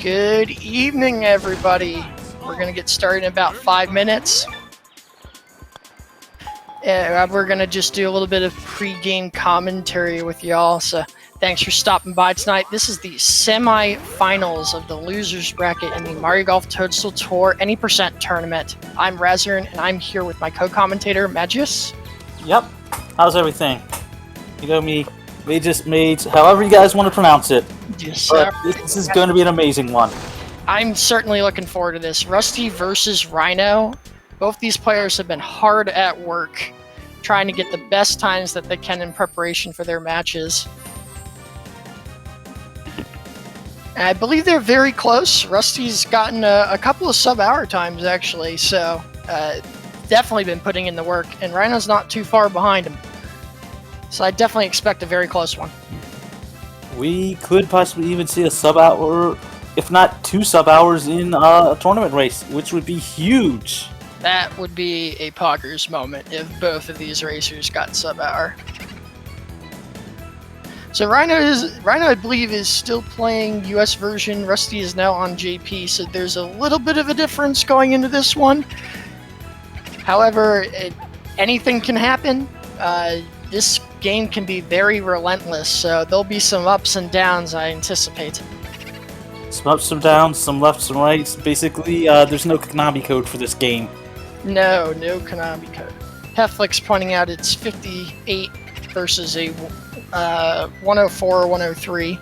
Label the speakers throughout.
Speaker 1: Good evening, everybody. We're going to get started in about 5 minutes. We're going to just do a little bit of pre-game commentary with y'all, so thanks for stopping by tonight. This is the semi-finals of the losers bracket in the Mario Golf Toadstool Tour Any Percent Tournament. I'm Razern, and I'm here with my co-commentator, Magius.
Speaker 2: Yep. How's everything? You know me. We just made however you guys want to pronounce it.
Speaker 1: Yes,
Speaker 2: but this is going to be an amazing one.
Speaker 1: I'm certainly looking forward to this. Rusty versus Rhino. Both these players have been hard at work trying to get the best times that they can in preparation for their matches. And I believe they're very close. Rusty's gotten a couple of sub-hour times, actually, so definitely been putting in the work, and Rhino's not too far behind him. So I definitely expect a very close one.
Speaker 2: We could possibly even see a sub-hour, if not 2 sub-hours in a tournament race, which would be huge.
Speaker 1: That would be a poggers moment if both of these racers got sub-hour. So Rhino, I believe, is still playing US version. Rusty is now on JP, so there's a little bit of a difference going into this one. However, anything can happen. This game can be very relentless, so there'll be some ups and downs, I anticipate.
Speaker 2: Some ups, some downs, some lefts and rights. Basically, there's no Konami code for this game.
Speaker 1: No Konami code. Heflix pointing out it's 58 versus a 104 or 103.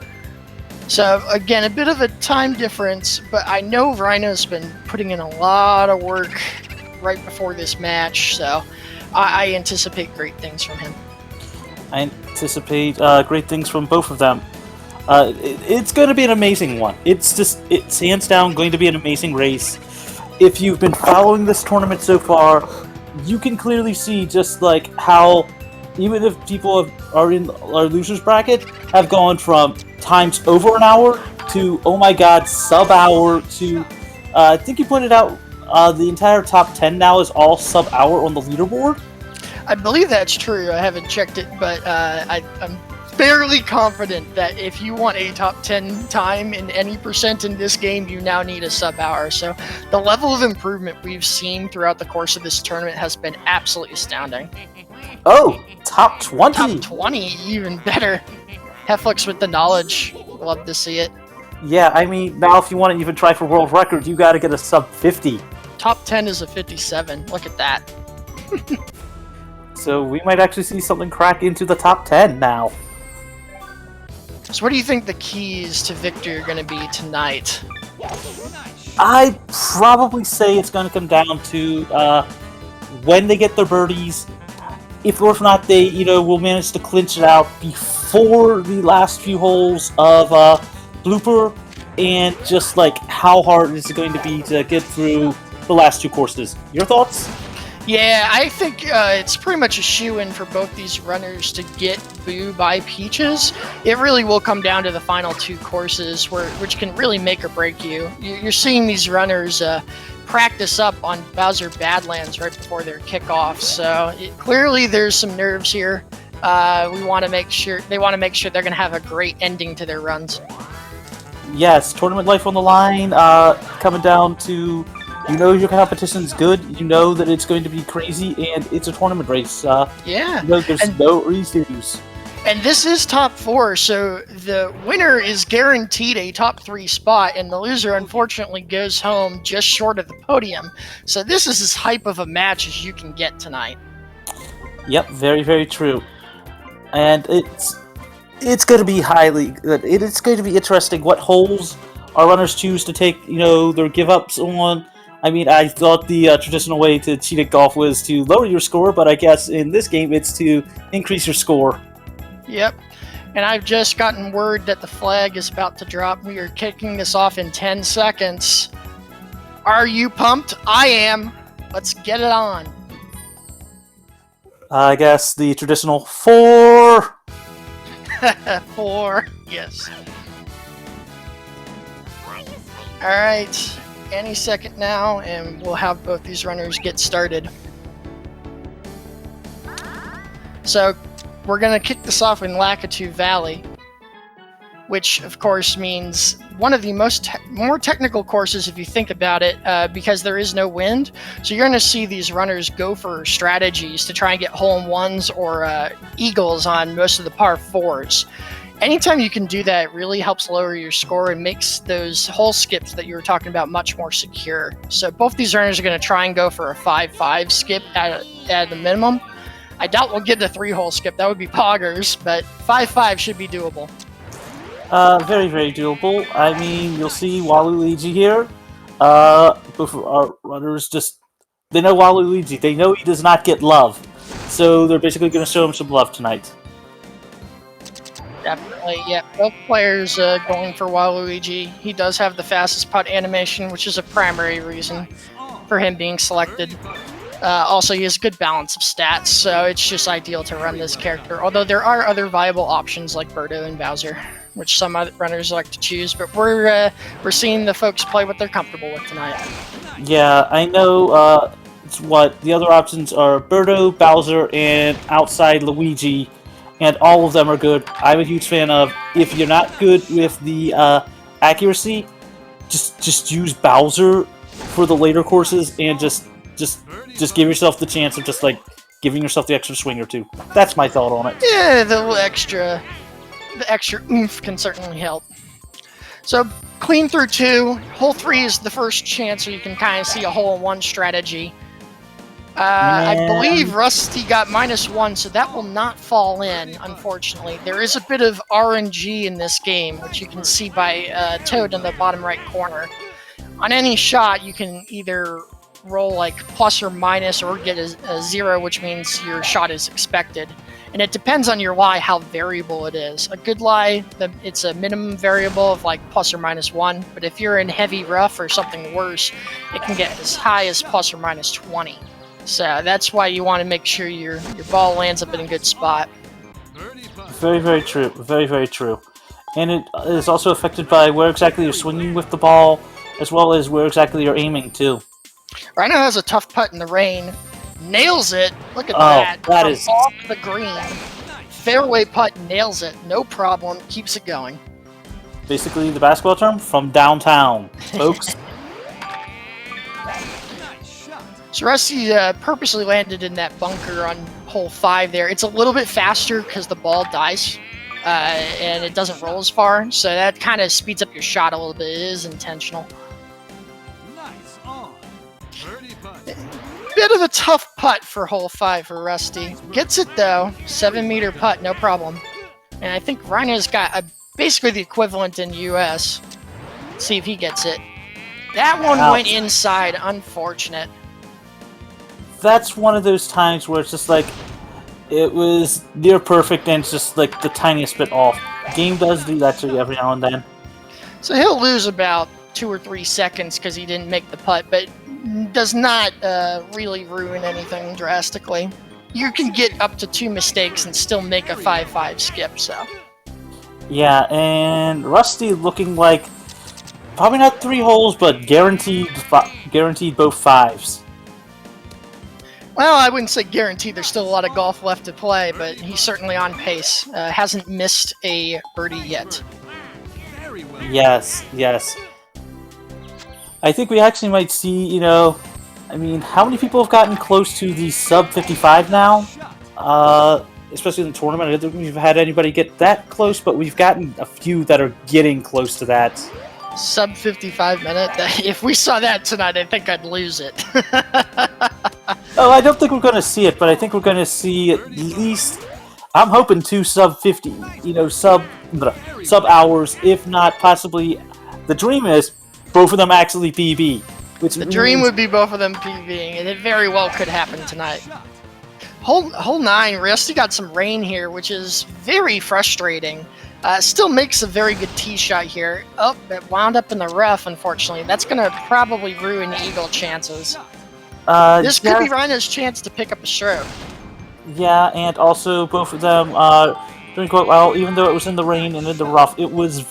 Speaker 1: So, again, a bit of a time difference, but I know Rhino's been putting in a lot of work right before this match, so I anticipate great things from him.
Speaker 2: I anticipate great things from both of them. It's going to be an amazing one. It's hands down going to be an amazing race. If you've been following this tournament so far, you can clearly see just like how, even if people are in our losers bracket, have gone from times over an hour to, oh my god, sub-hour to, I think you pointed out the entire top 10 now is all sub-hour on the leaderboard.
Speaker 1: I believe that's true. I haven't checked it, but I'm fairly confident that if you want a top 10 time in any percent in this game, you now need a sub-hour. So the level of improvement we've seen throughout the course of this tournament has been absolutely astounding.
Speaker 2: Oh, top 20!
Speaker 1: Top 20, even better. Heflix with the knowledge. Love to see it.
Speaker 2: Yeah, I mean, now if you want to even try for world record, you got to get a sub 50.
Speaker 1: Top 10 is a 57. Look at that.
Speaker 2: So we might actually see something crack into the top 10 now.
Speaker 1: So what do you think the keys to victory are going to be tonight?
Speaker 2: I'd probably say it's going to come down to when they get their birdies. If or if not, they will manage to clinch it out before the last few holes of blooper, and just like how hard is it going to be to get through the last 2 courses. Your thoughts?
Speaker 1: Yeah, I think it's pretty much a shoo-in for both these runners to get Boo by Peaches. It really will come down to the final 2 courses, which can really make or break you. You're seeing these runners practice up on Bowser Badlands right before their kickoff, so clearly there's some nerves here. They want to make sure they're going to have a great ending to their runs.
Speaker 2: Yes, tournament life on the line, coming down to, your competition's good, that it's going to be crazy, and it's a tournament race.
Speaker 1: Yeah.
Speaker 2: There's no redos.
Speaker 1: And this is top 4, so the winner is guaranteed a top 3 spot, and the loser unfortunately goes home just short of the podium. So this is as hype of a match as you can get tonight. Yep,
Speaker 2: very, very true. And it's going to be it's going to be interesting what holes our runners choose to take, their give-ups on. I mean, I thought the traditional way to cheat at golf was to lower your score, but I guess in this game it's to increase your score.
Speaker 1: Yep. And I've just gotten word that the flag is about to drop. We are kicking this off in 10 seconds. Are you pumped? I am. Let's get it on.
Speaker 2: I guess the traditional 4.
Speaker 1: 4. Yes. All right. Any second now, and we'll have both these runners get started. So we're going to kick this off in Lakitu Valley, which of course means one of the more technical courses if you think about it, because there is no wind. So you're going to see these runners go for strategies to try and get hole-in-ones or eagles on most of the par 4s. Anytime you can do that, it really helps lower your score and makes those hole skips that you were talking about much more secure. So both these runners are going to try and go for a 5-5 skip at the minimum. I doubt we'll get the 3-hole skip. That would be poggers, but 5-5 should be doable.
Speaker 2: Very, very doable. I mean, you'll see Waluigi here. Both of our runners they know Waluigi. They know he does not get love. So they're basically going to show him some love tonight.
Speaker 1: Definitely, yeah. Both players going for Waluigi. He does have the fastest putt animation, which is a primary reason for him being selected. Also, he has a good balance of stats, so it's just ideal to run this character. Although there are other viable options like Birdo and Bowser, which some other runners like to choose. But we're seeing the folks play what they're comfortable with tonight.
Speaker 2: Yeah, I know. What the other options are: Birdo, Bowser, and outside Luigi. And all of them are good. I'm a huge fan of, if you're not good with the accuracy, just use Bowser for the later courses and just give yourself the chance of just like giving yourself the extra swing or two. That's my thought on it.
Speaker 1: Yeah, the extra oomph can certainly help. So clean through 2. Hole 3 is the first chance where you can kind of see a hole-in-one strategy. I believe Rusty got -1, so that will not fall in, unfortunately. There is a bit of RNG in this game, which you can see by Toad in the bottom right corner. On any shot, you can either roll like plus or minus or get a 0, which means your shot is expected. And it depends on your lie how variable it is. A good lie, it's a minimum variable of like plus or -1, but if you're in heavy rough or something worse, it can get as high as plus or -20. So that's why you want to make sure your ball lands up in a good spot.
Speaker 2: Very, very true. Very, very true. And it is also affected by where exactly you're swinging with the ball, as well as where exactly you're aiming, too.
Speaker 1: Rhino has a tough putt in the rain. Nails it. Look at that.
Speaker 2: That is
Speaker 1: off the green. Fairway putt, nails it. No problem. Keeps it going.
Speaker 2: Basically the basketball term, from downtown, folks.
Speaker 1: So Rusty purposely landed in that bunker on hole 5 there. It's a little bit faster because the ball dies and it doesn't roll as far, so that kind of speeds up your shot a little bit. It is intentional.
Speaker 3: Nice on. Birdie putt.
Speaker 1: Bit of a tough putt for hole 5 for Rusty. Gets it though. 7-meter putt, no problem. And I think Rhino's got basically the equivalent in US. Let's see if he gets it. That one went inside. Unfortunate.
Speaker 2: That's one of those times where it's just like, it was near perfect and it's just like the tiniest bit off. Game does do that to you every now and then.
Speaker 1: So he'll lose about 2 or 3 seconds because he didn't make the putt, but does not really ruin anything drastically. You can get up to 2 mistakes and still make a 5-5 skip, so.
Speaker 2: Yeah, and Rusty looking like, probably not 3 holes, but guaranteed both 5s.
Speaker 1: Well, I wouldn't say guaranteed. There's still a lot of golf left to play, but he's certainly on pace. Hasn't missed a birdie yet.
Speaker 2: Yes, yes. I think we actually might see, I mean, how many people have gotten close to the sub 55 now? Especially in the tournament. I don't think we've had anybody get that close, but we've gotten a few that are getting close to that.
Speaker 1: Sub 55 minute? If we saw that tonight, I think I'd lose it.
Speaker 2: Oh, I don't think we're going to see it, but I think we're going to see at least, I'm hoping 2 sub 50, sub hours, if not possibly, the dream is both of them actually PB.
Speaker 1: The dream would be both of them PBing, and it very well could happen tonight. Hole 9, Rusty got some rain here, which is very frustrating. Still makes a very good tee shot here. Oh, it wound up in the rough, unfortunately. That's going to probably ruin eagle chances. This could be Rhino's chance to pick up a stroke.
Speaker 2: Yeah, and also both of them doing quite well, even though it was in the rain and in the rough. It was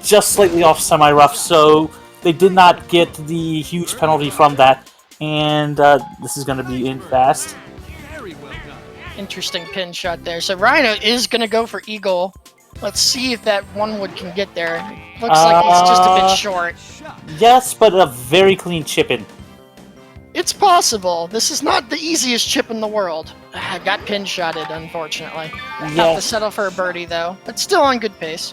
Speaker 2: just slightly off semi-rough, so they did not get the huge penalty from that. And this is going to be in fast.
Speaker 1: Interesting pin shot there. So Rhino is going to go for eagle. Let's see if that one wood can get there. Looks like it's just a bit short.
Speaker 2: Yes, but a very clean chip-in.
Speaker 1: It's possible. This is not the easiest chip in the world. I got pin-shotted, unfortunately. Have to
Speaker 2: Yes,
Speaker 1: settle for a birdie, though. But still on good pace.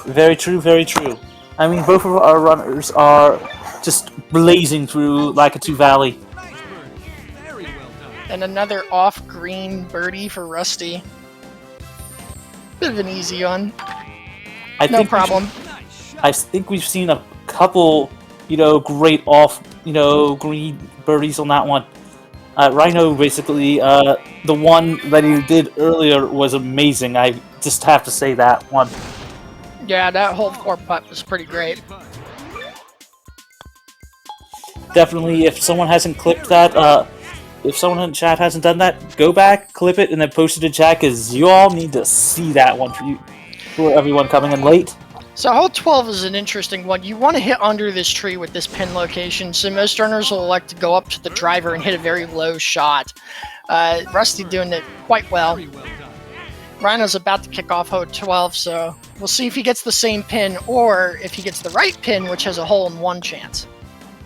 Speaker 2: very true, very true. I mean, both of our runners are just blazing through Lakitu Valley.
Speaker 3: Nice birdie. Very well done.
Speaker 1: And another off-green birdie for Rusty. Bit of an easy one. No problem.
Speaker 3: Nice shot.
Speaker 2: I think we've seen a couple, great off, green birdies on that one. Rhino, basically, the one that he did earlier was amazing. I just have to say that one.
Speaker 1: Yeah, that whole 4-putt was pretty great.
Speaker 2: Definitely, if someone hasn't clipped that, if someone in chat hasn't done that, go back, clip it, and then post it in chat, because you all need to see that one for everyone coming in late.
Speaker 1: So hole 12 is an interesting one. You want to hit under this tree with this pin location, so most runners will elect to go up to the driver and hit a very low shot. Rusty doing it quite well.
Speaker 3: Very well done.
Speaker 1: Rhino's about to kick off hole 12, so we'll see if he gets the same pin or if he gets the right pin, which has a hole-in-one chance.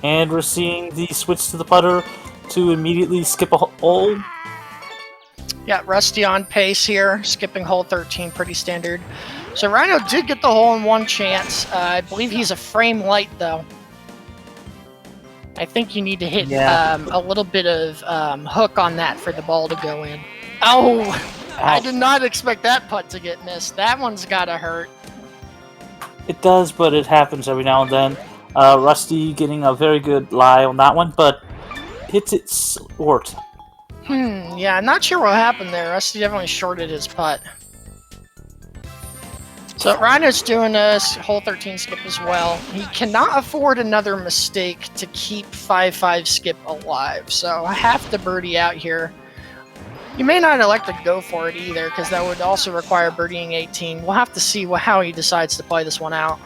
Speaker 2: And we're seeing the switch to the putter to immediately skip a hole.
Speaker 1: Yeah, Rusty on pace here, skipping hole 13, pretty standard. So Rhino did get the hole-in-one chance. I believe he's a frame light, though. I think you need to hit a little bit of hook on that for the ball to go in. Oh, I did not expect that putt to get missed. That one's gotta hurt.
Speaker 2: It does, but it happens every now and then. Rusty getting a very good lie on that one, but hits it short.
Speaker 1: Yeah, I'm not sure what happened there. Rusty definitely shorted his putt. So Rhino's doing a hole 13 skip as well. He cannot afford another mistake to keep 5-5 skip alive, so I have to birdie out here. You may not elect to go for it either, because that would also require birdieing 18. We'll have to see how he decides to play this one out.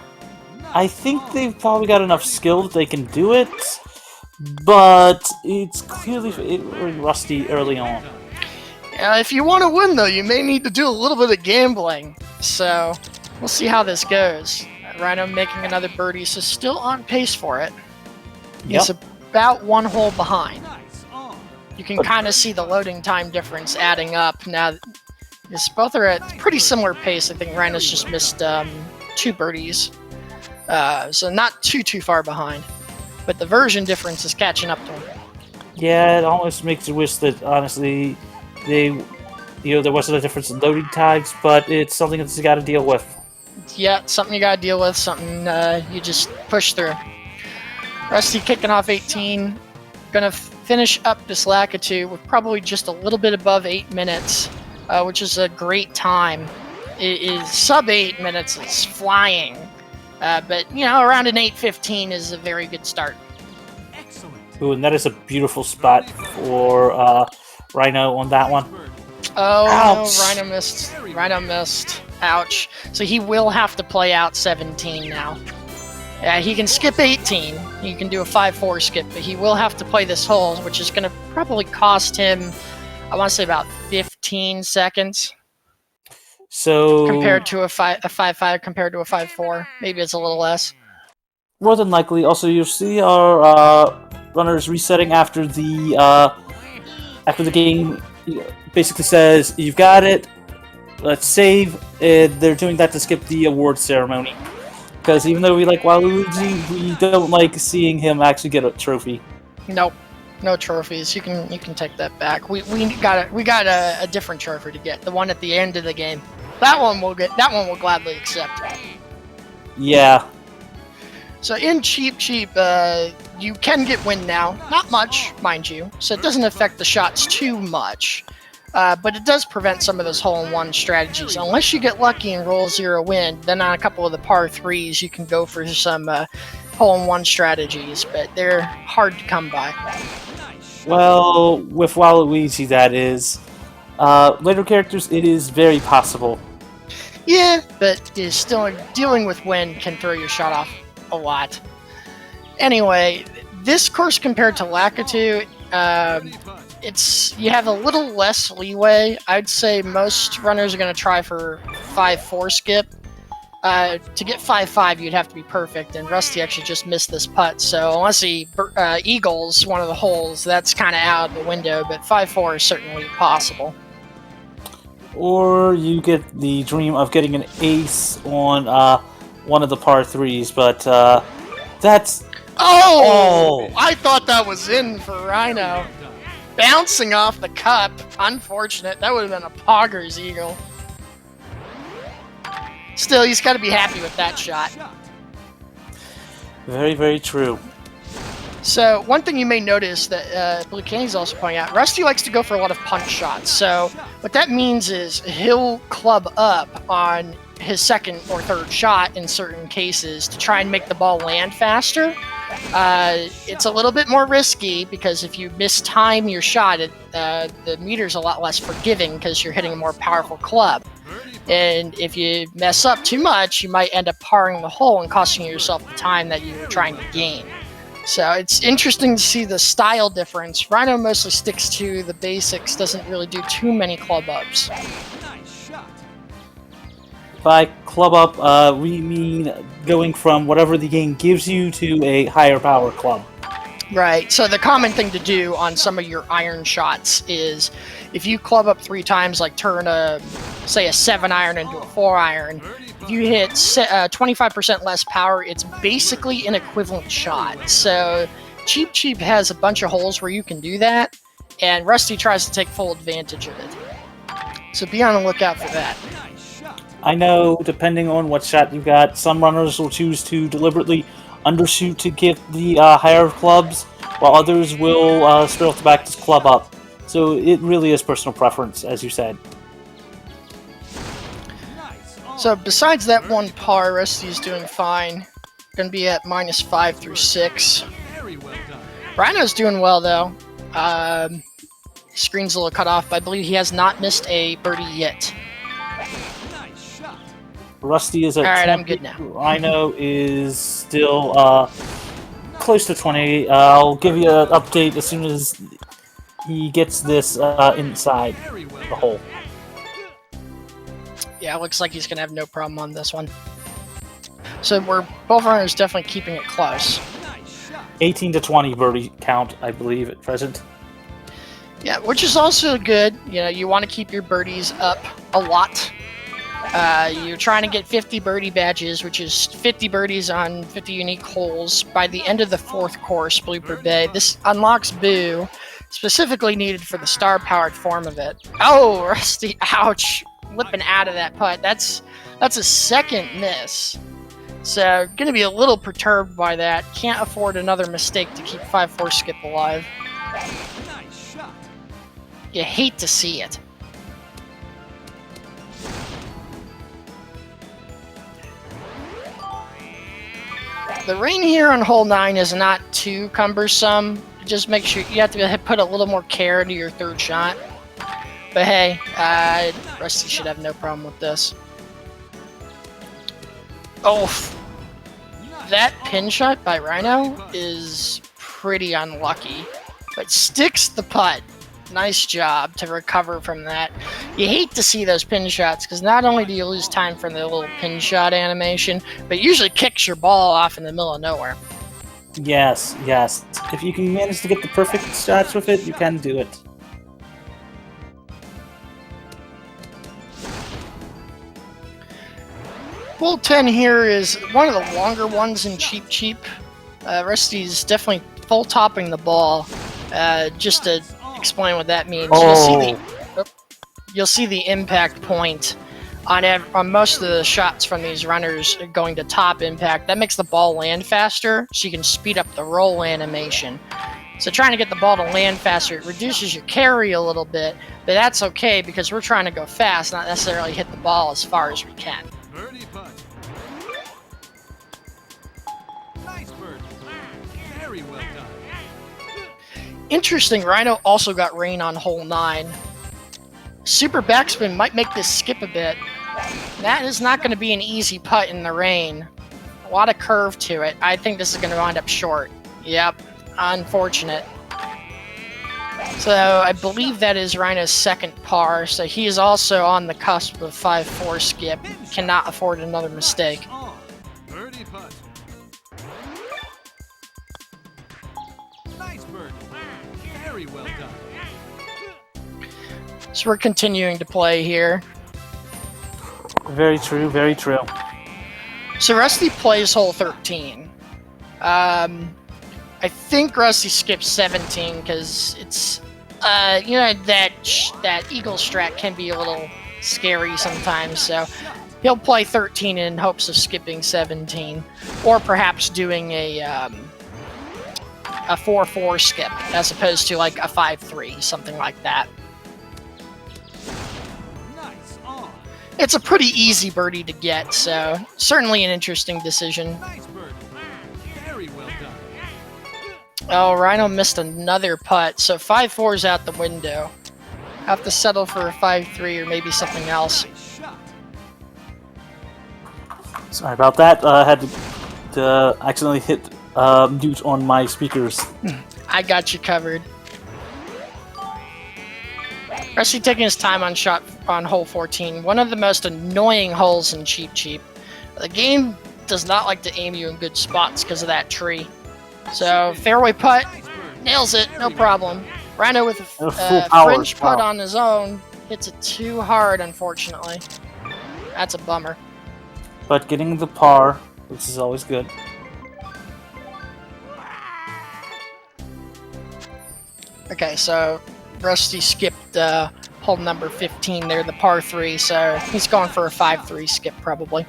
Speaker 2: I think they've probably got enough skill that they can do it, but it's clearly favoring Rusty early on.
Speaker 1: If you want to win, though, you may need to do a little bit of gambling. So we'll see how this goes. Rhino making another birdie, so still on pace for it. He's about one hole behind.
Speaker 3: Nice on.
Speaker 1: You can kind of see the loading time difference adding up. Now, both are at pretty similar pace. I think Rhino's just missed 2 birdies. So not too far behind. But the version difference is catching up to him.
Speaker 2: Yeah, it almost makes you wish that, honestly, there wasn't a difference in loading times, but it's something that you got to deal with.
Speaker 1: Yeah, something you gotta deal with, something you just push through. Rusty kicking off 18. Gonna finish up this Lakitu with probably just a little bit above 8 minutes, which is a great time. It is sub 8 minutes, it's flying. But, around an 8:15 is a very good start.
Speaker 3: Excellent.
Speaker 2: Ooh, and that is a beautiful spot for Rhino on that one.
Speaker 1: Oh,
Speaker 2: Ouch.
Speaker 1: no, Rhino missed. Rhino missed. Ouch. So he will have to play out 17 now. Yeah, he can skip 18. He can do a 5-4 skip, but he will have to play this hole, which is going to probably cost him, I want to say, about 15 seconds.
Speaker 2: So
Speaker 1: Compared to a 5-5 compared to a 5-4. Maybe it's a little less.
Speaker 2: more than likely, also you'll see our runners resetting after the game basically says you've got it. Let's save. They're doing that to skip the award ceremony, because even though we like Waluigi, we don't like seeing him actually get a trophy.
Speaker 1: Nope, no trophies. You can take that back. We got a different trophy to get. The one at the end of the game. That one we'll gladly accept.
Speaker 2: Yeah.
Speaker 1: So in Cheap, you can get win now. Not much, mind you. So it doesn't affect the shots too much. But it does prevent some of those hole-in-one strategies. Unless you get lucky and roll 0 win, then on a couple of the par 3s, you can go for some hole-in-one strategies. But they're hard to come by.
Speaker 2: Well, with Waluigi, that is. Later characters, it is very possible.
Speaker 1: Yeah, but still dealing with wind can throw your shot off a lot. Anyway, this course compared to Lakitu, you have a little less leeway. I'd say most runners are going to try for 5-4 skip. To get 5-5, you'd have to be perfect, and Rusty actually just missed this putt. So unless he eagles one of the holes, that's kind of out of the window. But 5-4 is certainly possible.
Speaker 2: Or you get the dream of getting an ace on one of the par 3s, but that's...
Speaker 1: Oh! I thought that was in for Rhino. Bouncing off the cup. Unfortunate. That would have been a Poggers eagle. Still, he's got to be happy with that shot.
Speaker 2: Very, very true.
Speaker 1: So, one thing you may notice that Blue Candy's also pointing out, Rusty likes to go for a lot of punch shots. So, what that means is he'll club up on his second or third shot in certain cases to try and make the ball land faster. It's a little bit more risky because if you mistime your shot, the meter's a lot less forgiving because you're hitting a more powerful club. And if you mess up too much, you might end up parring the hole and costing yourself the time that you were trying to gain. So it's interesting to see the style difference. Rhino mostly sticks to the basics, doesn't really do too many club ups.
Speaker 2: By club up, we mean going from whatever the game gives you to a higher power club.
Speaker 1: Right, so the common thing to do on some of your iron shots is if you club up 3 times, like turn say a 7-iron into a 4-iron, if you hit 25% less power, it's basically an equivalent shot. So Cheap Cheap has a bunch of holes where you can do that, and Rusty tries to take full advantage of it. So be on the lookout for that.
Speaker 2: I know, depending on what shot you got, some runners will choose to deliberately undershoot to get the higher clubs, while others will straight off the back just club up. So it really is personal preference, as you said.
Speaker 1: So besides that one par, Rusty's doing fine. Going to be at -5 through 6. Rhino's doing well, though. Screen's a little cut off, but I believe he has not missed a birdie yet.
Speaker 2: Rusty is at
Speaker 1: Alright,
Speaker 2: 20.
Speaker 1: I'm good now.
Speaker 2: Rhino is still close to 20. I'll give you an update as soon as he gets this inside the hole.
Speaker 1: Yeah, it looks like he's going to have no problem on this one. So we're both runners definitely keeping it close.
Speaker 2: 18 to 20 birdie count, I believe, at present.
Speaker 1: Yeah, which is also good. You know, you want to keep your birdies up a lot. You're trying to get 50 birdie badges, which is 50 birdies on 50 unique holes by the end of the 4th course, Blooper Bay. This unlocks Boo, specifically needed for the star-powered form of it. Oh, Rusty, ouch. Flipping out of that putt. That's a second miss. So, going to be a little perturbed by that. Can't afford another mistake to keep 5-4 skip alive. You hate to see it. The rain here on hole 9 is not too cumbersome. Just make sure you have to put a little more care into your 3rd shot. But hey, Rusty should have no problem with this. Oh, that pin shot by Rhino is pretty unlucky, but sticks the putt. Nice job to recover from that. You hate to see those pin shots because not only do you lose time from the little pin shot animation, but it usually kicks your ball off in the middle of nowhere.
Speaker 2: Yes, yes. If you can manage to get the perfect shots with it, you can do it.
Speaker 1: Hole 10 here is one of the longer ones in Cheap Cheap. Rusty's definitely full topping the ball. Just to explain what that means, you'll see the impact point on most of the shots from these runners going to top impact. That makes the ball land faster, so you can speed up the roll animation. So trying to get the ball to land faster, it reduces your carry a little bit, but that's okay because we're trying to go fast, not necessarily hit the ball as far as we can.
Speaker 3: Birdie putt. Nice birdie. Very well done.
Speaker 1: Interesting, Rhino also got rain on hole 9. Super backspin might make this skip a bit. That is not going to be an easy putt in the rain. A lot of curve to it. I think this is going to wind up short. Yep, unfortunate. So I believe that is Rhino's second par, so he is also on the cusp of 5-4 skip. Cannot afford another mistake.
Speaker 3: On. Birdie putt. Nice birdie. Very well done.
Speaker 1: So we're continuing to play here.
Speaker 2: Very true, very true.
Speaker 1: So Rusty plays hole 13. I think Rusty skips 17 because it's, you know, that eagle strat can be a little scary sometimes. So he'll play 13 in hopes of skipping 17, or perhaps doing a 4-4 skip as opposed to like a 5-3, something like that.
Speaker 3: Nice on.
Speaker 1: It's a pretty easy birdie to get, so certainly an interesting decision.
Speaker 3: Nice birdie. Very well done.
Speaker 1: Oh, Rhino missed another putt, so 5-4 is out the window. Have to settle for a 5-3 or maybe something else.
Speaker 3: Nice shot.
Speaker 2: Sorry about that. I had to accidentally hit mute on my speakers.
Speaker 1: I got you covered. Rusty taking his time on shot on hole 14, one of the most annoying holes in Cheap Cheap. The game does not like to aim you in good spots because of that tree. So fairway putt, nails it, no problem. Rhino with
Speaker 2: Full
Speaker 1: a
Speaker 2: power,
Speaker 1: fringe putt
Speaker 2: wow.
Speaker 1: on his own, hits it too hard, unfortunately. That's a bummer.
Speaker 2: But getting the par, which is always good.
Speaker 1: Okay, so Rusty skipped hole number 15 there, the par 3, so he's going for a 5-3 skip probably.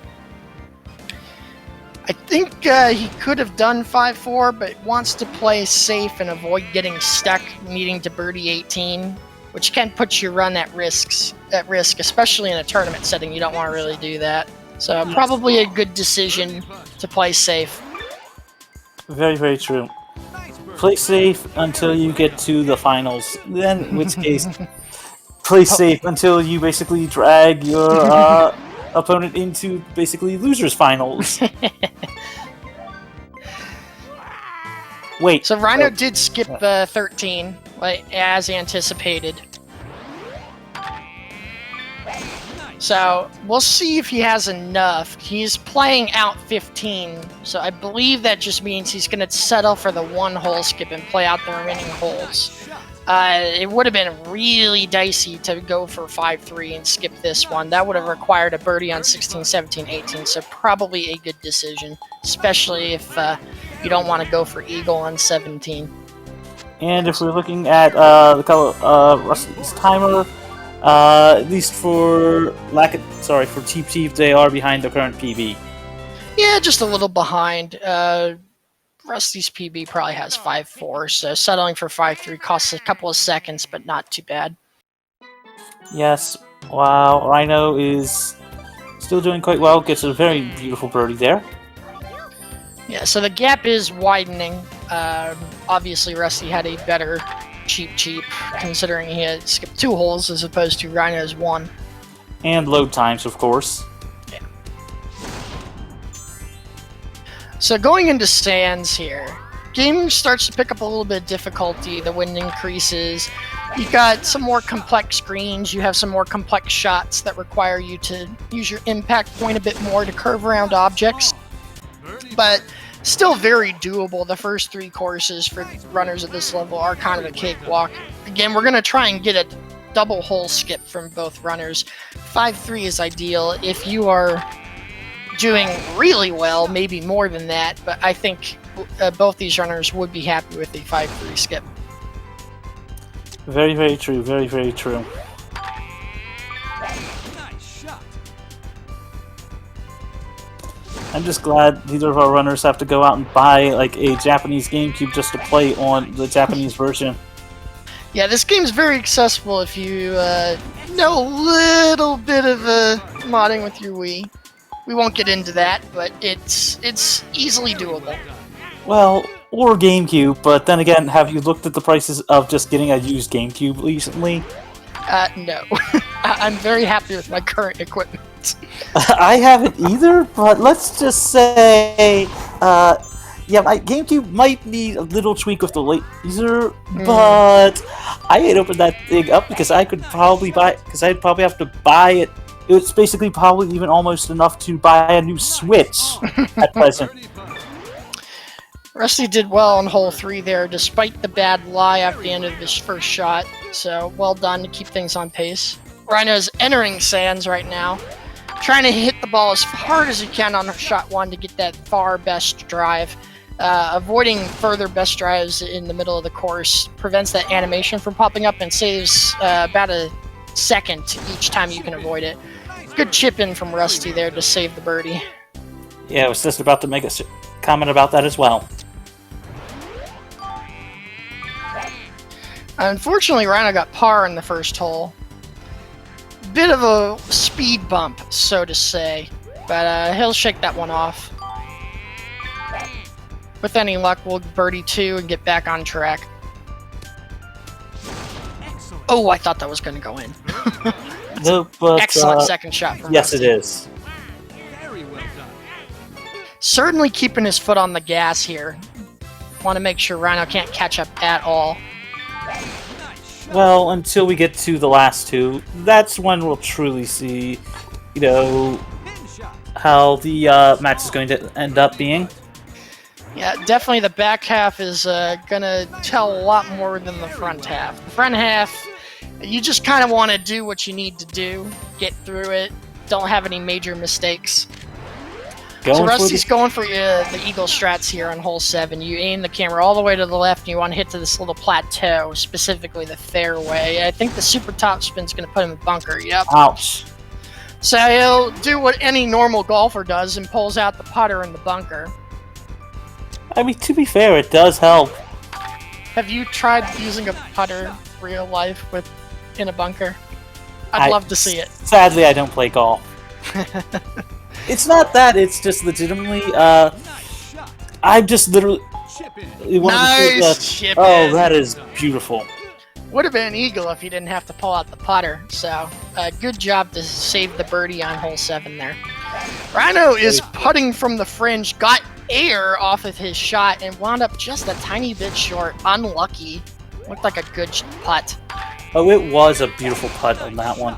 Speaker 1: I think he could have done 5-4, but wants to play safe and avoid getting stuck needing to birdie 18, which can put your run at risk, especially in a tournament setting. You don't want to really do that. So probably a good decision to play safe.
Speaker 2: Very, very true. Play safe until you get to the finals. Then, in which case, play safe until you basically drag your opponent into basically losers finals. Wait.
Speaker 1: So Rhino did skip 13, like, as anticipated. So we'll see if he has enough. He's playing out 15, so I believe that just means he's going to settle for the one hole skip and play out the remaining holes. It would have been really dicey to go for 5-3 and skip this one. That would have required a birdie on 16, 17, 18, so probably a good decision, especially if you don't want to go for eagle on 17.
Speaker 2: And if we're looking at the color Rusty's timer, at least for for Cheap Cheap, they are behind the current PB.
Speaker 1: Yeah, just a little behind. Rusty's PB probably has 5-4, so settling for 5-3 costs a couple of seconds, but not too bad.
Speaker 2: Yes, wow, Rhino is still doing quite well, gets a very beautiful birdie there.
Speaker 1: Yeah, so the gap is widening. Obviously, Rusty had a better Cheap Cheap, considering he had skipped 2 holes as opposed to Rhino's 1.
Speaker 2: And load times, of course.
Speaker 1: Yeah. So going into sands here, game starts to pick up a little bit of difficulty. The wind increases. You've got some more complex greens. You have some more complex shots that require you to use your impact point a bit more to curve around objects. But still very doable. The first 3 courses for runners at this level are kind of a cakewalk. Again, we're going to try and get a double hole skip from both runners. 5-3 is ideal. If you are doing really well, maybe more than that, but I think both these runners would be happy with a 5-3 skip.
Speaker 2: Very, very true. Very, very true.
Speaker 3: Nice shot.
Speaker 2: I'm just glad neither of our runners have to go out and buy like a Japanese GameCube just to play on the Japanese version.
Speaker 1: Yeah, this game's very accessible if you know a little bit of modding with your Wii. We won't get into that, but it's easily doable.
Speaker 2: Well, or GameCube, but then again, have you looked at the prices of just getting a used GameCube recently?
Speaker 1: No. I'm very happy with my current equipment.
Speaker 2: I haven't either, but let's just say, yeah, my GameCube might need a little tweak with the laser, but I ain't opened that thing up because I could probably buy because I'd probably have to buy it. It's basically probably even almost enough to buy a new Switch at present.
Speaker 3: Birdie putt.
Speaker 1: Rusty did well on hole 3 there, despite the bad lie at the end of his first shot. So well done to keep things on pace. Rhino's entering sands right now, trying to hit the ball as hard as he can on shot 1 to get that far best drive. Avoiding further best drives in the middle of the course prevents that animation from popping up and saves about a second each time you can avoid it. Good chip in from Rusty there to save the birdie.
Speaker 2: Yeah, I was just about to make a comment about that as well.
Speaker 1: Unfortunately, Rhino got par in the first hole. Bit of a speed bump, so to say, but he'll shake that one off. With any luck, we'll birdie 2 and get back on track.
Speaker 3: Excellent.
Speaker 1: Oh, I thought that was going to go in.
Speaker 2: No, but,
Speaker 1: Excellent second shot from
Speaker 2: yes,
Speaker 1: Rusty.
Speaker 2: it is.
Speaker 3: Very well done.
Speaker 1: Certainly keeping his foot on the gas here. Want to make sure Rhino can't catch up at all.
Speaker 3: Nice shot.
Speaker 2: Well, until we get to the last two, that's when we'll truly see, you know,
Speaker 3: Pin shot.
Speaker 2: how the match is going to end up being.
Speaker 1: Yeah, definitely the back half is going to tell a lot more than the front half. The front half, you just kind of want to do what you need to do, get through it, don't have any major mistakes. So Rusty's going for the eagle strats here on hole 7. You aim the camera all the way to the left and you want to hit to this little plateau, specifically the fairway. I think the super top spin's going to put him in bunker, yep.
Speaker 2: Ouch.
Speaker 1: So he'll do what any normal golfer does and pulls out the putter in the bunker.
Speaker 2: I mean, to be fair, it does help.
Speaker 1: Have you tried using a putter real life in a bunker? I'd love to see it.
Speaker 2: Sadly, I don't play golf. It's not that, it's just legitimately,
Speaker 3: Nice shot.
Speaker 2: I'm just literally...
Speaker 3: Chip in.
Speaker 2: one of the things
Speaker 1: Nice chip
Speaker 2: Oh,
Speaker 1: in.
Speaker 2: that is beautiful.
Speaker 1: Would have been eagle if he didn't have to pull out the putter. So, good job to save the birdie on hole 7 there. Rhino is putting from the fringe, got air off of his shot, and wound up just a tiny bit short. Unlucky. Looked like a good putt.
Speaker 2: Oh, it was a beautiful putt on that one.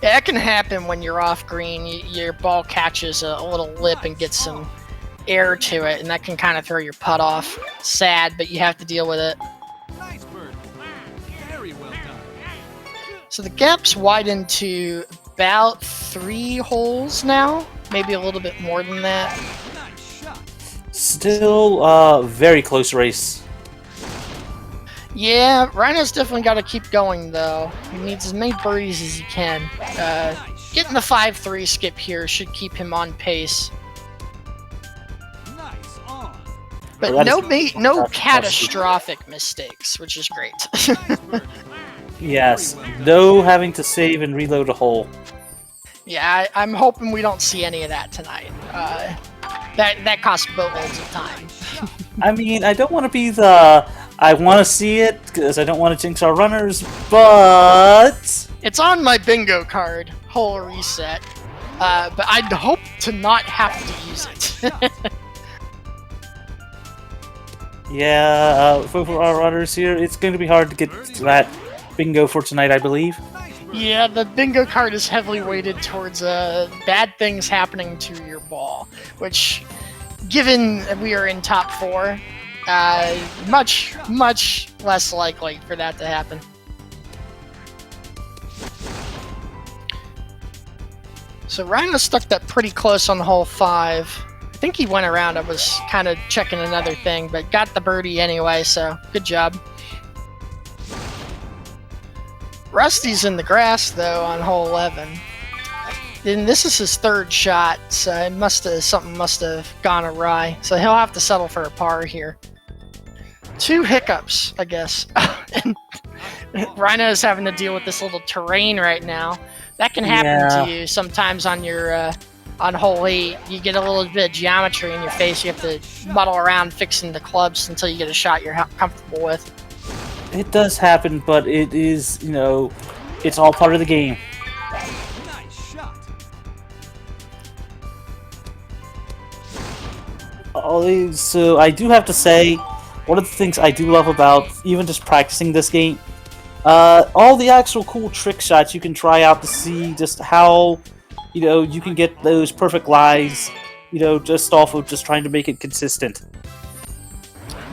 Speaker 1: Yeah, that can happen when you're off green. Your ball catches a little lip and gets some air to it, and that can kind of throw your putt off. Sad, but you have to deal with it.
Speaker 3: Nice bird. Very well done.
Speaker 1: So the gap's widened to about 3 holes now, maybe a little bit more than that.
Speaker 3: Nice shot.
Speaker 2: Still, very close race.
Speaker 1: Yeah, Rhino's definitely got to keep going, though. He needs as many birdies as he can. Getting the 5-3 skip here should keep him on pace.
Speaker 3: Nice on.
Speaker 1: But
Speaker 2: Well,
Speaker 1: no
Speaker 2: that's
Speaker 1: catastrophic mistakes, which is great.
Speaker 3: Bird.
Speaker 2: Yes, no having to save and reload a hole.
Speaker 1: Yeah, I'm hoping we don't see any of that tonight. That costs boatloads of time.
Speaker 2: I mean, I don't want to be the... I want to see it, because I don't want to jinx our runners, but...
Speaker 1: It's on my bingo card, hole reset. But I'd hope to not have to use it.
Speaker 2: Yeah, for our runners here, it's going to be hard to get to that bingo for tonight, I believe.
Speaker 3: Nice bird.
Speaker 1: Yeah, the bingo card is heavily weighted towards bad things happening to your ball, which, given we are in top 4, much less likely for that to happen. So Rhino stuck that pretty close on hole 5. I think he went around. I was kind of checking another thing, but got the birdie anyway, so good job. Rusty's in the grass, though, on hole 11. And this is his 3rd shot, so something must have gone awry. So he'll have to settle for a par here. 2 hiccups, I guess. And Rhino's having to deal with this little terrain right now. That can happen to you sometimes on your on hole 8. You get a little bit of geometry in your face. You have to muddle around fixing the clubs until you get a shot you're comfortable with.
Speaker 2: It does happen, but it is, you know, it's all part of the game.
Speaker 3: Nice shot.
Speaker 2: So I do have to say, one of the things I do love about even just practicing this game, all the actual cool trick shots you can try out to see just how, you can get those perfect lies, just off of just trying to make it consistent.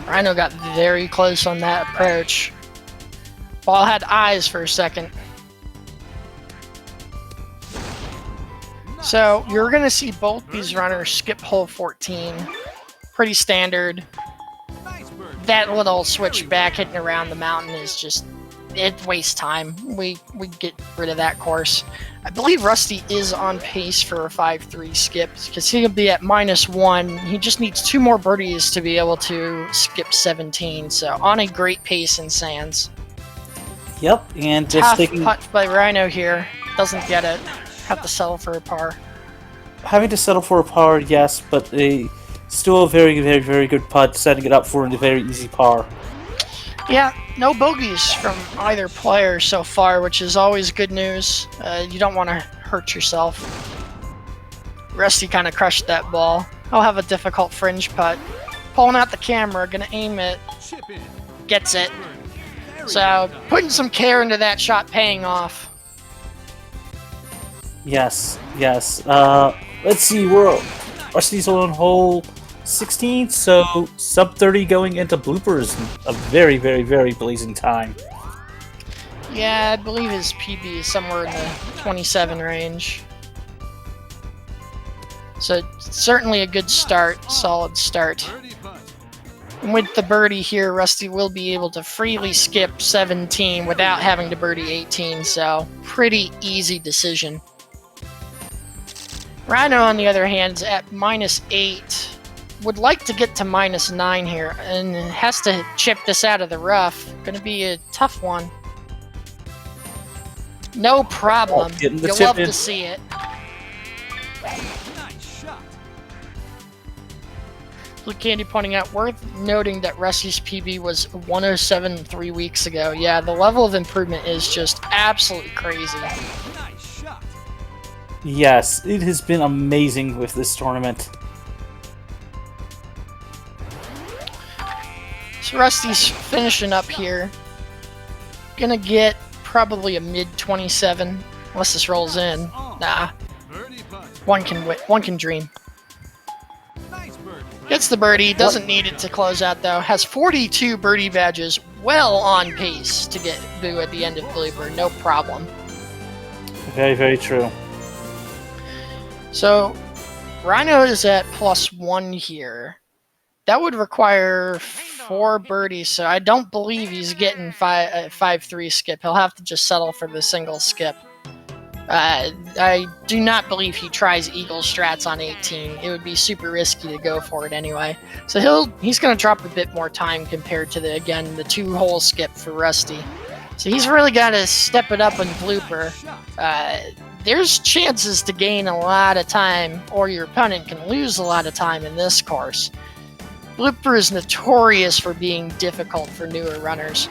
Speaker 1: Rhino got very close on that approach. Ball had eyes for a second. So you're going to see both these runners skip hole 14. Pretty standard. That little switch back hitting around the mountain is just, it wastes time. We get rid of that course. I believe Rusty is on pace for a 5-3 skip because he'll be at -1. He just needs 2 more birdies to be able to skip 17. So on a great pace in Sands.
Speaker 2: Yep, and just
Speaker 1: Tough
Speaker 2: taking
Speaker 1: putt by Rhino here. Doesn't get it. Have to settle for a par.
Speaker 2: having to settle for a par, yes, but still a very, very, very good putt, setting it up for a very easy par.
Speaker 1: Yeah, no bogeys from either player so far, which is always good news. You don't want to hurt yourself. Rusty kind of crushed that ball. He'll have a difficult fringe putt. Pulling out the camera, gonna aim it. Gets it. So, putting some care into that shot paying off.
Speaker 2: Yes, yes. Let's see, Rusty's on hole 16, so sub 30 going into bloopers. A very, very, very blazing time.
Speaker 1: Yeah, I believe his PB is somewhere in the 27 range. So, certainly a good start, solid start. And with the birdie here, Rusty will be able to freely skip 17 without having to birdie 18, so pretty easy decision. Rhino, on the other hand, is at -8. Would like to get to -9 here, and has to chip this out of the rough. Gonna be a tough one. No problem.
Speaker 2: Getting the
Speaker 1: You'll
Speaker 2: chip
Speaker 1: love
Speaker 2: in.
Speaker 1: to see it. Blue Candy pointing out, worth noting that Rusty's PB was 107 3 weeks ago. Yeah, the level of improvement is just absolutely crazy.
Speaker 2: Yes, it has been amazing with this tournament.
Speaker 1: So Rusty's finishing up here. Gonna get probably a mid-27, unless this rolls in. Nah, one can dream. Gets the birdie, doesn't need it to close out though. Has 42 birdie badges, well on pace to get Boo at the end of Blooper, no problem.
Speaker 2: Very, very true.
Speaker 1: So, Rhino is at +1 here. That would require 4 birdies, so I don't believe he's getting 5-3 skip. He'll have to just settle for the single skip. I do not believe he tries eagle strats on 18. It would be super risky to go for it anyway. So he's going to drop a bit more time compared to the 2-hole skip for Rusty. So he's really got to step it up in Blooper. There's chances to gain a lot of time, or your opponent can lose a lot of time in this course. Blooper is notorious for being difficult for newer runners.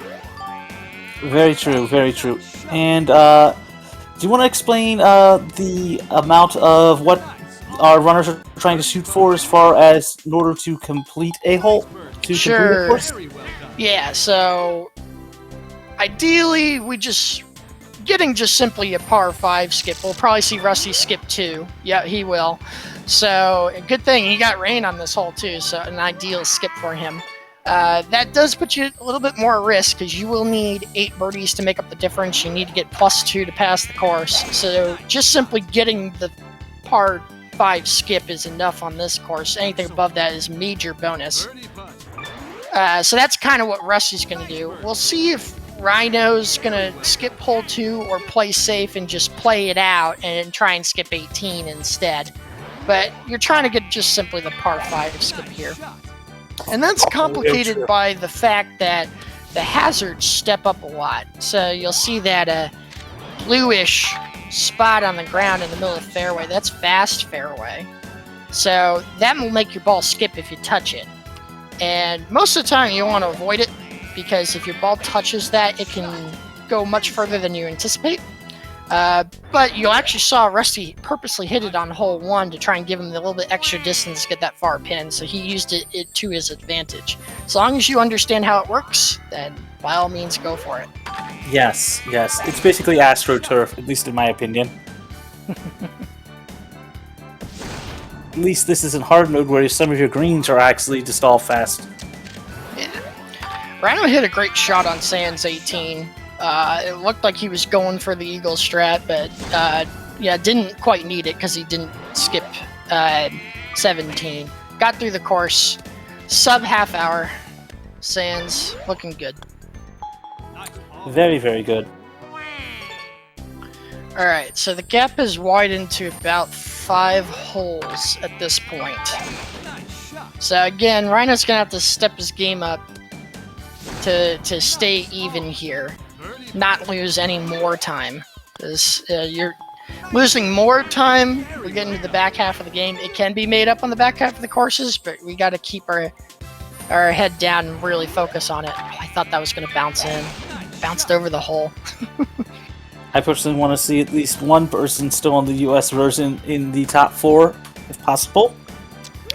Speaker 2: Very true, very true. And, do you want to explain the amount of what our runners are trying to shoot for as far as in order to complete a hole?
Speaker 1: Sure.
Speaker 2: Complete a course?
Speaker 1: Yeah, so ideally we getting just simply a par 5 skip. We'll probably see Rusty skip 2. Yeah, he will. So, a good thing he got rain on this hole too, so an ideal skip for him. That does put you a little bit more at risk because you will need 8 birdies to make up the difference. You need to get +2 to pass the course. So just simply getting the par 5 skip is enough on this course. Anything above that is major bonus. So that's kind of what Rusty's going to do. We'll see if Rhino's going to skip hole 2 or play safe and just play it out and try and skip 18 instead. But you're trying to get just simply the par 5 skip here. And that's complicated by the fact that the hazards step up a lot. So you'll see that bluish spot on the ground in the middle of the fairway. That's fast fairway. So that will make your ball skip if you touch it. And most of the time you want to avoid it because if your ball touches that, it can go much further than you anticipate. But you actually saw Rusty purposely hit it on hole 1 to try and give him a little bit extra distance to get that far pin, so he used it to his advantage. As long as you understand how it works, then by all means go for it.
Speaker 2: Yes, yes. It's basically AstroTurf, at least in my opinion. At least this isn't hard mode where some of your greens are actually just all fast.
Speaker 1: Yeah. Rhino hit a great shot on Sands 18. It looked like he was going for the Eagle strat, but yeah, didn't quite need it because he didn't skip 17. Got through the course, sub half hour. Sands looking good.
Speaker 2: Very, very good.
Speaker 1: Alright, so the gap has widened to about 5 holes at this point. So again, Rhino's gonna have to step his game up to stay even here. Not lose any more time. Because you're losing more time, we're getting to the back half of the game. It can be made up on the back half of the courses, but we gotta keep our head down and really focus on it. Oh, I thought that was gonna bounce in. Bounced over the hole.
Speaker 2: I personally want to see at least one person still on the US version in the top 4, if possible.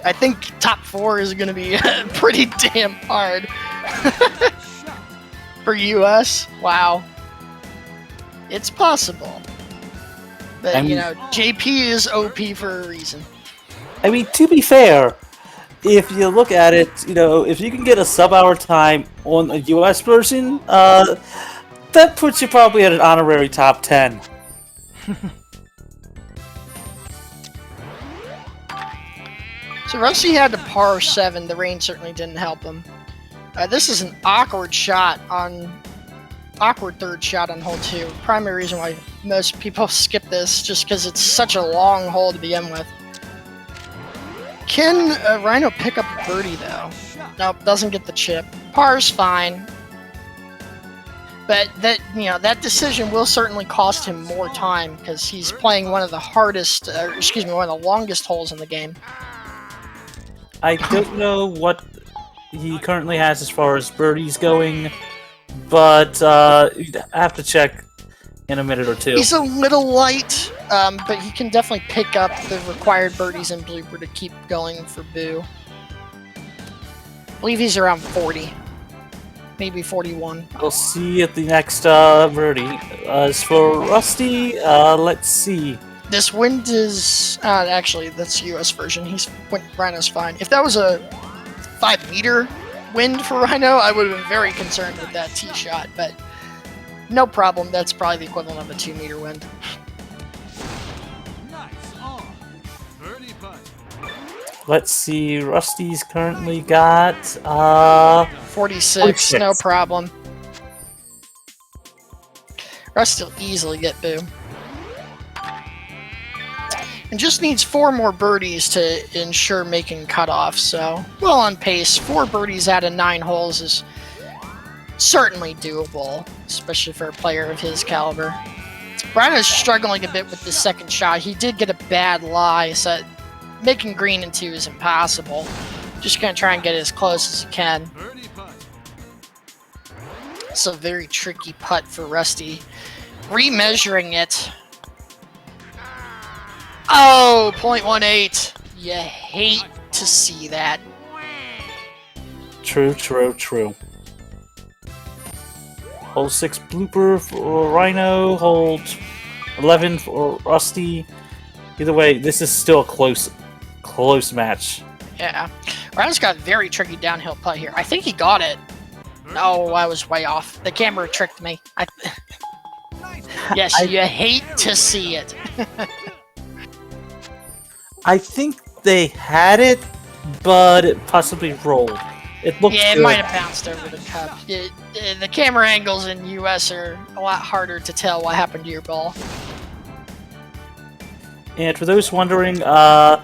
Speaker 1: I think top 4 is going to be pretty damn hard. For US? Wow. It's possible. But, you know, JP is OP for a reason.
Speaker 2: I mean, to be fair, if you look at it, you know, if you can get a sub-hour time on a US version, that puts you probably at an honorary top 10.
Speaker 1: So Rusty had to par 7. The rain certainly didn't help him. This is an awkward third shot on hole 2. Primary reason why most people skip this, just because it's such a long hole to begin with. Can Rhino pick up a birdie though? Nope, doesn't get the chip. Par's fine. But that decision will certainly cost him more time because he's playing one of the hardest, one of the longest holes in the game.
Speaker 2: I don't know what he currently has as far as birdies going, but you'd have to check in a minute or two.
Speaker 1: He's a little light, but he can definitely pick up the required birdies in Blooper to keep going for Boo. I believe he's around 40. Maybe 41.
Speaker 2: We'll see at the next birdie. As for Rusty, let's see.
Speaker 1: This wind is... actually, that's US version. Rhino's fine. If that was a 5-meter wind for Rhino, I would have been very concerned with that tee shot, but no problem. That's probably the equivalent of a 2-meter wind.
Speaker 3: Nice on. Birdie putt.
Speaker 2: Let's see. Rusty's currently got
Speaker 1: 46, no problem. Rusty will easily get Boo. And just needs 4 more birdies to ensure making cutoff, so well on pace. 4 birdies out of 9 holes is certainly doable, especially for a player of his caliber. Rhino's struggling a bit with the second shot. He did get a bad lie, so making green in 2 is impossible. Just gonna try and get as close as he can. It's a very tricky putt for Rusty. Remeasuring it. Oh, 0.18. You hate to see that.
Speaker 2: True, true, true. Hole 6 blooper for Rhino. Hole 11 for Rusty. Either way, this is still a close match.
Speaker 1: Yeah. Rhino's got a very tricky downhill putt here. I think he got it. No, I was way off. The camera tricked me. Yes, you hate to see it.
Speaker 2: I think they had it, but it possibly rolled. It looked
Speaker 1: Yeah, it
Speaker 2: good.
Speaker 1: might have bounced over the cup. The camera angles in US are a lot harder to tell what happened to your ball.
Speaker 2: And for those wondering, the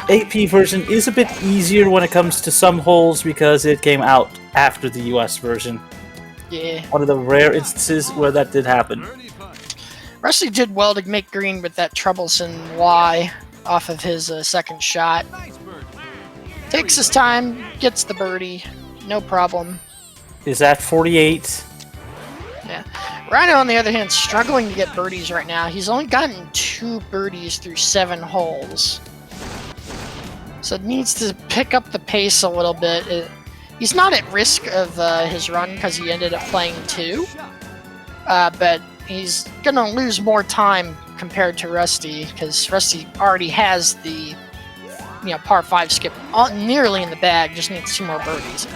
Speaker 2: AP version is a bit easier when it comes to some holes because it came out after the US version.
Speaker 1: Yeah.
Speaker 2: One of the rare instances where that did happen.
Speaker 1: Rusty did well to make green with that troublesome Y off of his second shot. Takes his time, gets the birdie, no problem.
Speaker 2: Is that 48?
Speaker 1: Yeah. Rhino, on the other hand, struggling to get birdies right now. He's only gotten 2 birdies through 7 holes. So needs to pick up the pace a little bit. He's not at risk of his run because he ended up playing 2. But he's going to lose more time compared to Rusty because Rusty already has the par 5 skip nearly in the bag. Just needs 2 more birdies.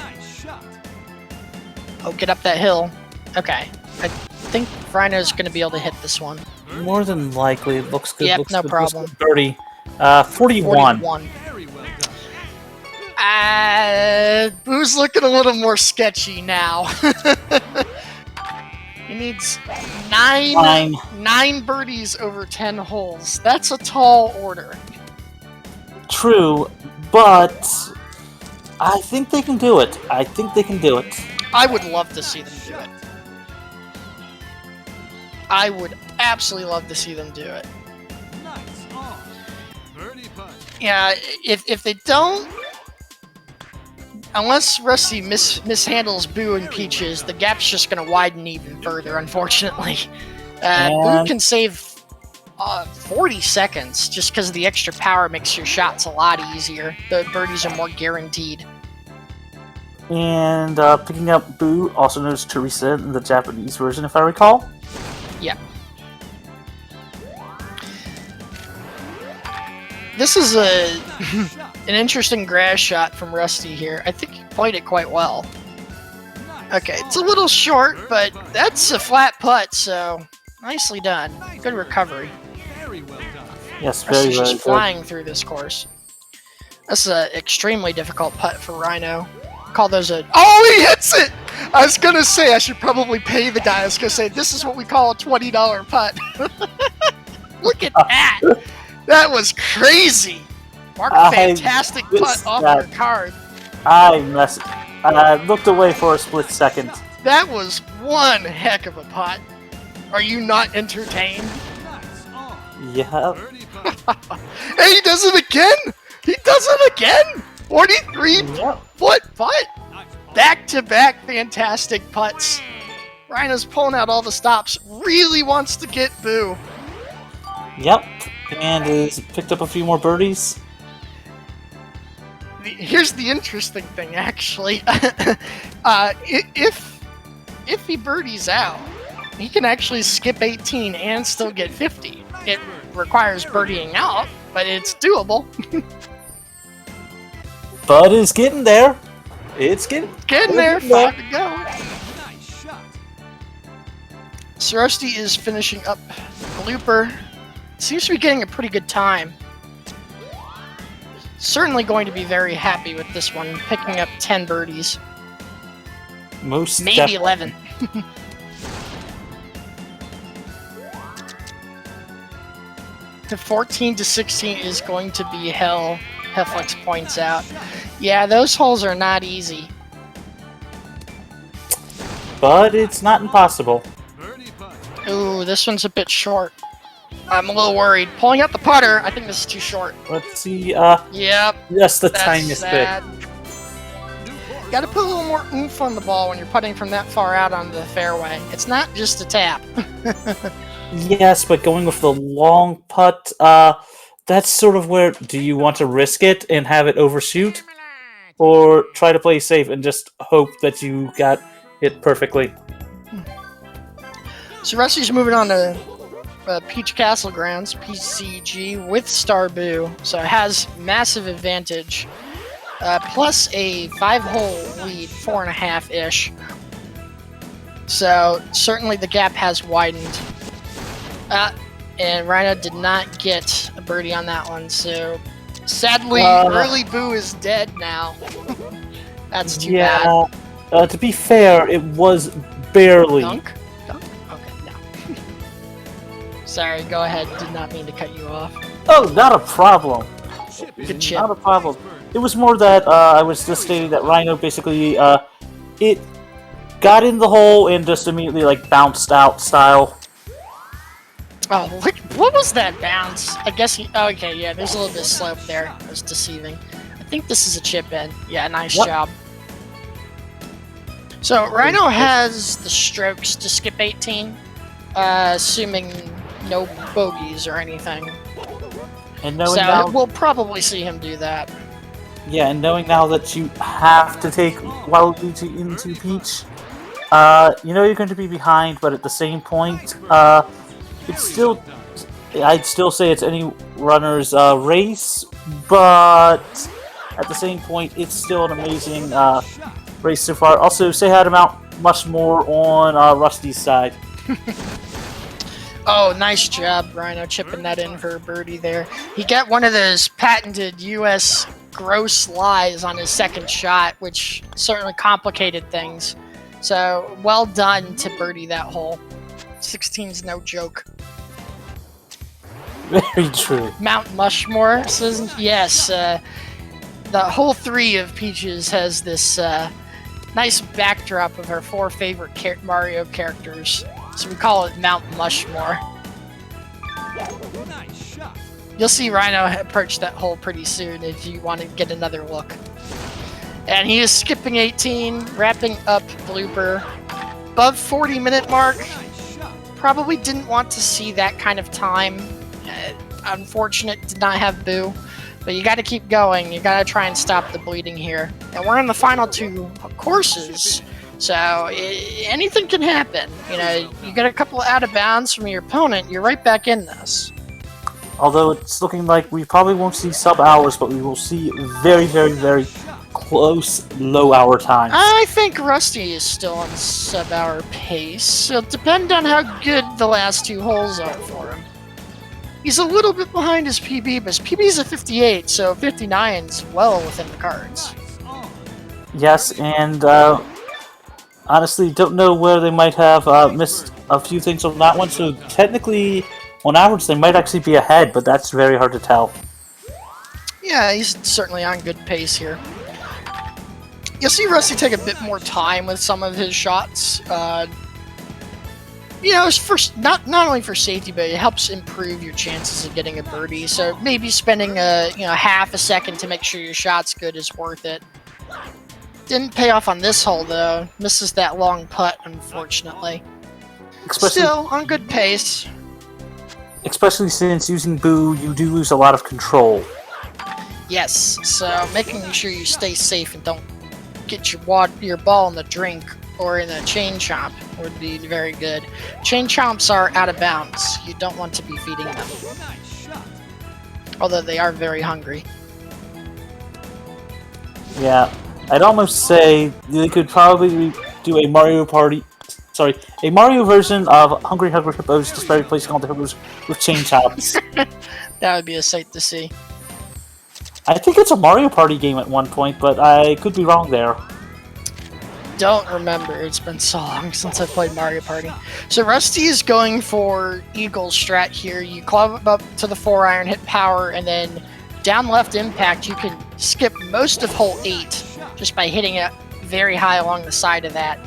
Speaker 1: Oh, get up that hill. Okay. I think Rhino's going to be able to hit this one.
Speaker 2: More than likely, it looks good.
Speaker 1: Yep,
Speaker 2: looks
Speaker 1: no
Speaker 2: good,
Speaker 1: problem.
Speaker 2: Looks good. Birdie. 41.
Speaker 3: Very well done.
Speaker 1: Boo's looking a little more sketchy now. He needs 9 birdies over 10 holes. That's a tall order.
Speaker 2: True, but I think they can do it. I think they can do it.
Speaker 1: I would love to see them do it. I would absolutely love to see them do it.
Speaker 3: Nice on. Birdie putt.
Speaker 1: Yeah, if they don't, unless Rusty mishandles Boo and Peaches, the gap's just going to widen even further, unfortunately. Boo can save 40 seconds just because the extra power makes your shots a lot easier. The birdies are more guaranteed.
Speaker 2: And picking up Boo, also known as Teresa in the Japanese version, if I recall.
Speaker 1: Yeah. This is an interesting grass shot from Rusty here. I think he played it quite well. Okay, it's a little short, but that's a flat putt, so nicely done. Good recovery.
Speaker 3: Very well done.
Speaker 2: Yes, very,
Speaker 1: Rusty's
Speaker 2: very
Speaker 1: just
Speaker 2: good.
Speaker 1: flying through this course. That's an extremely difficult putt for Rhino. Call those a... Oh, he hits it! I was going to say, I should probably pay the guy. I was going to say, this is what we call a $20 putt. Look at that! That was crazy! Mark a fantastic putt off your card.
Speaker 2: I looked away for a split second.
Speaker 1: That was one heck of a putt. Are you not entertained?
Speaker 3: Nice on.
Speaker 2: Yeah.
Speaker 3: Birdie putt.
Speaker 1: Hey, he does it again! He does it again! 43-foot putt! Back-to-back fantastic putts. Rhino's pulling out all the stops. Really wants to get Boo.
Speaker 2: Yep. And has picked up a few more birdies.
Speaker 1: Here's the interesting thing, actually. If he birdies out, he can actually skip 18 and still get 50. It requires birdieing out, but it's doable.
Speaker 2: But it's getting there. It's getting
Speaker 1: there. 5 to go.
Speaker 3: Nice shot.
Speaker 1: So Rusty is finishing up the looper. Seems to be getting a pretty good time. Certainly going to be very happy with this one, picking up 10 birdies.
Speaker 2: Most
Speaker 1: Maybe
Speaker 2: definitely.
Speaker 1: 11. The 14 to 16 is going to be hell, Heflex points out. Yeah, those holes are not easy.
Speaker 2: But it's not impossible.
Speaker 3: Birdie putt.
Speaker 1: Ooh, this one's a bit short. I'm a little worried. Pulling out the putter, I think this is too short.
Speaker 2: Let's see.
Speaker 1: Yep,
Speaker 2: Just the
Speaker 1: that's
Speaker 2: tiniest bit.
Speaker 1: sad.
Speaker 3: New course.
Speaker 1: Gotta put a little more oomph on the ball when you're putting from that far out on the fairway. It's not just a tap.
Speaker 2: Yes, but going with the long putt, that's sort of where, do you want to risk it and have it overshoot? Or try to play safe and just hope that you got it perfectly?
Speaker 1: So Rusty's moving on to Peach Castle Grounds, PCG, with Starboo. So it has massive advantage. Plus a 5-hole lead, 4.5-ish. So certainly the gap has widened. And Rhino did not get a birdie on that one, so sadly, early Boo is dead now. That's too bad.
Speaker 2: To be fair, it was barely.
Speaker 1: Dunk? Dunk? Okay, no. Sorry, go ahead. Did not mean to cut you off.
Speaker 2: Oh, not a problem.
Speaker 3: Chip in.
Speaker 1: Good chip.
Speaker 2: Not a problem. It was more that I was just stating that Rhino basically, it got in the hole and just immediately bounced out style.
Speaker 1: Oh, what was that bounce? I guess he... Okay, yeah, there's a little bit of slope there. It was deceiving. I think this is a chip in. Yeah, nice
Speaker 2: Yep.
Speaker 1: job. So Rhino has the strokes to skip 18, assuming no bogeys or anything.
Speaker 2: And knowing
Speaker 1: So
Speaker 2: now,
Speaker 1: we'll probably see him do that.
Speaker 2: yeah, and knowing now that you have to take Waluigi into Peach, you know you're going to be behind, but at the same point, it's still, I'd still say it's any runner's race, but at the same point, it's still an amazing race so far. Also, say hi to Mount Mushmore on Rusty's side.
Speaker 1: Oh, nice job, Rhino, chipping that in for a birdie there. He got one of those patented U.S. gross lies on his second shot, which certainly complicated things. So, well done to birdie that hole. 16's no joke.
Speaker 2: Very true.
Speaker 1: Mount Mushmore says, yes, the hole 3 of Peaches has this nice backdrop of her 4 favorite Mario characters. So we call it Mount Mushmore.
Speaker 3: Nice shot.
Speaker 1: You'll see Rhino approach that hole pretty soon if you want to get another look. And he is skipping 18, wrapping up blooper. Above 40-minute mark.
Speaker 3: Nice shot.
Speaker 1: Probably didn't want to see that kind of time. Unfortunate, did not have Boo. But you got to keep going. You got to try and stop the bleeding here. And we're in the final 2 courses. So anything can happen. You know, you get a couple out of bounds from your opponent, you're right back in this.
Speaker 2: Although it's looking like we probably won't see sub-hours, but we will see very, very, very close low-hour times.
Speaker 1: I think Rusty is still on sub-hour pace. It'll depend on how good the last 2 holes are for him. He's a little bit behind his PB, but his PB is a 58, so 59's well within the cards.
Speaker 2: Yes, and honestly, don't know where they might have missed a few things on that one, so technically, on average, they might actually be ahead, but that's very hard to tell.
Speaker 1: Yeah, he's certainly on good pace here. You'll see Rusty take a bit more time with some of his shots. You know, it's not only for safety, but it helps improve your chances of getting a birdie. So maybe spending half a second to make sure your shot's good is worth it. Didn't pay off on this hole though. Misses that long putt, unfortunately. Still on good pace.
Speaker 2: Especially since using Boo, you do lose a lot of control.
Speaker 1: Yes, so making sure you stay safe and don't get your ball in the drink or in a chain chomp would be very good. Chain chomps are out of bounds. You don't want to be feeding them.
Speaker 3: Nice shot.
Speaker 1: Although they are very hungry.
Speaker 2: Yeah, I'd almost say they could probably do a Mario version of Hungry Hungry Hippos, just by replacing all the hippos with chain chomps.
Speaker 1: That would be a sight to see.
Speaker 2: I think it's a Mario Party game at one point, but I could be wrong there.
Speaker 1: Don't remember. It's been so long since I played Mario Party. So Rusty is going for Eagle strat here. You club up to the 4-iron, hit power, and then down left impact. You can skip most of hole 8 just by hitting it very high along the side of that.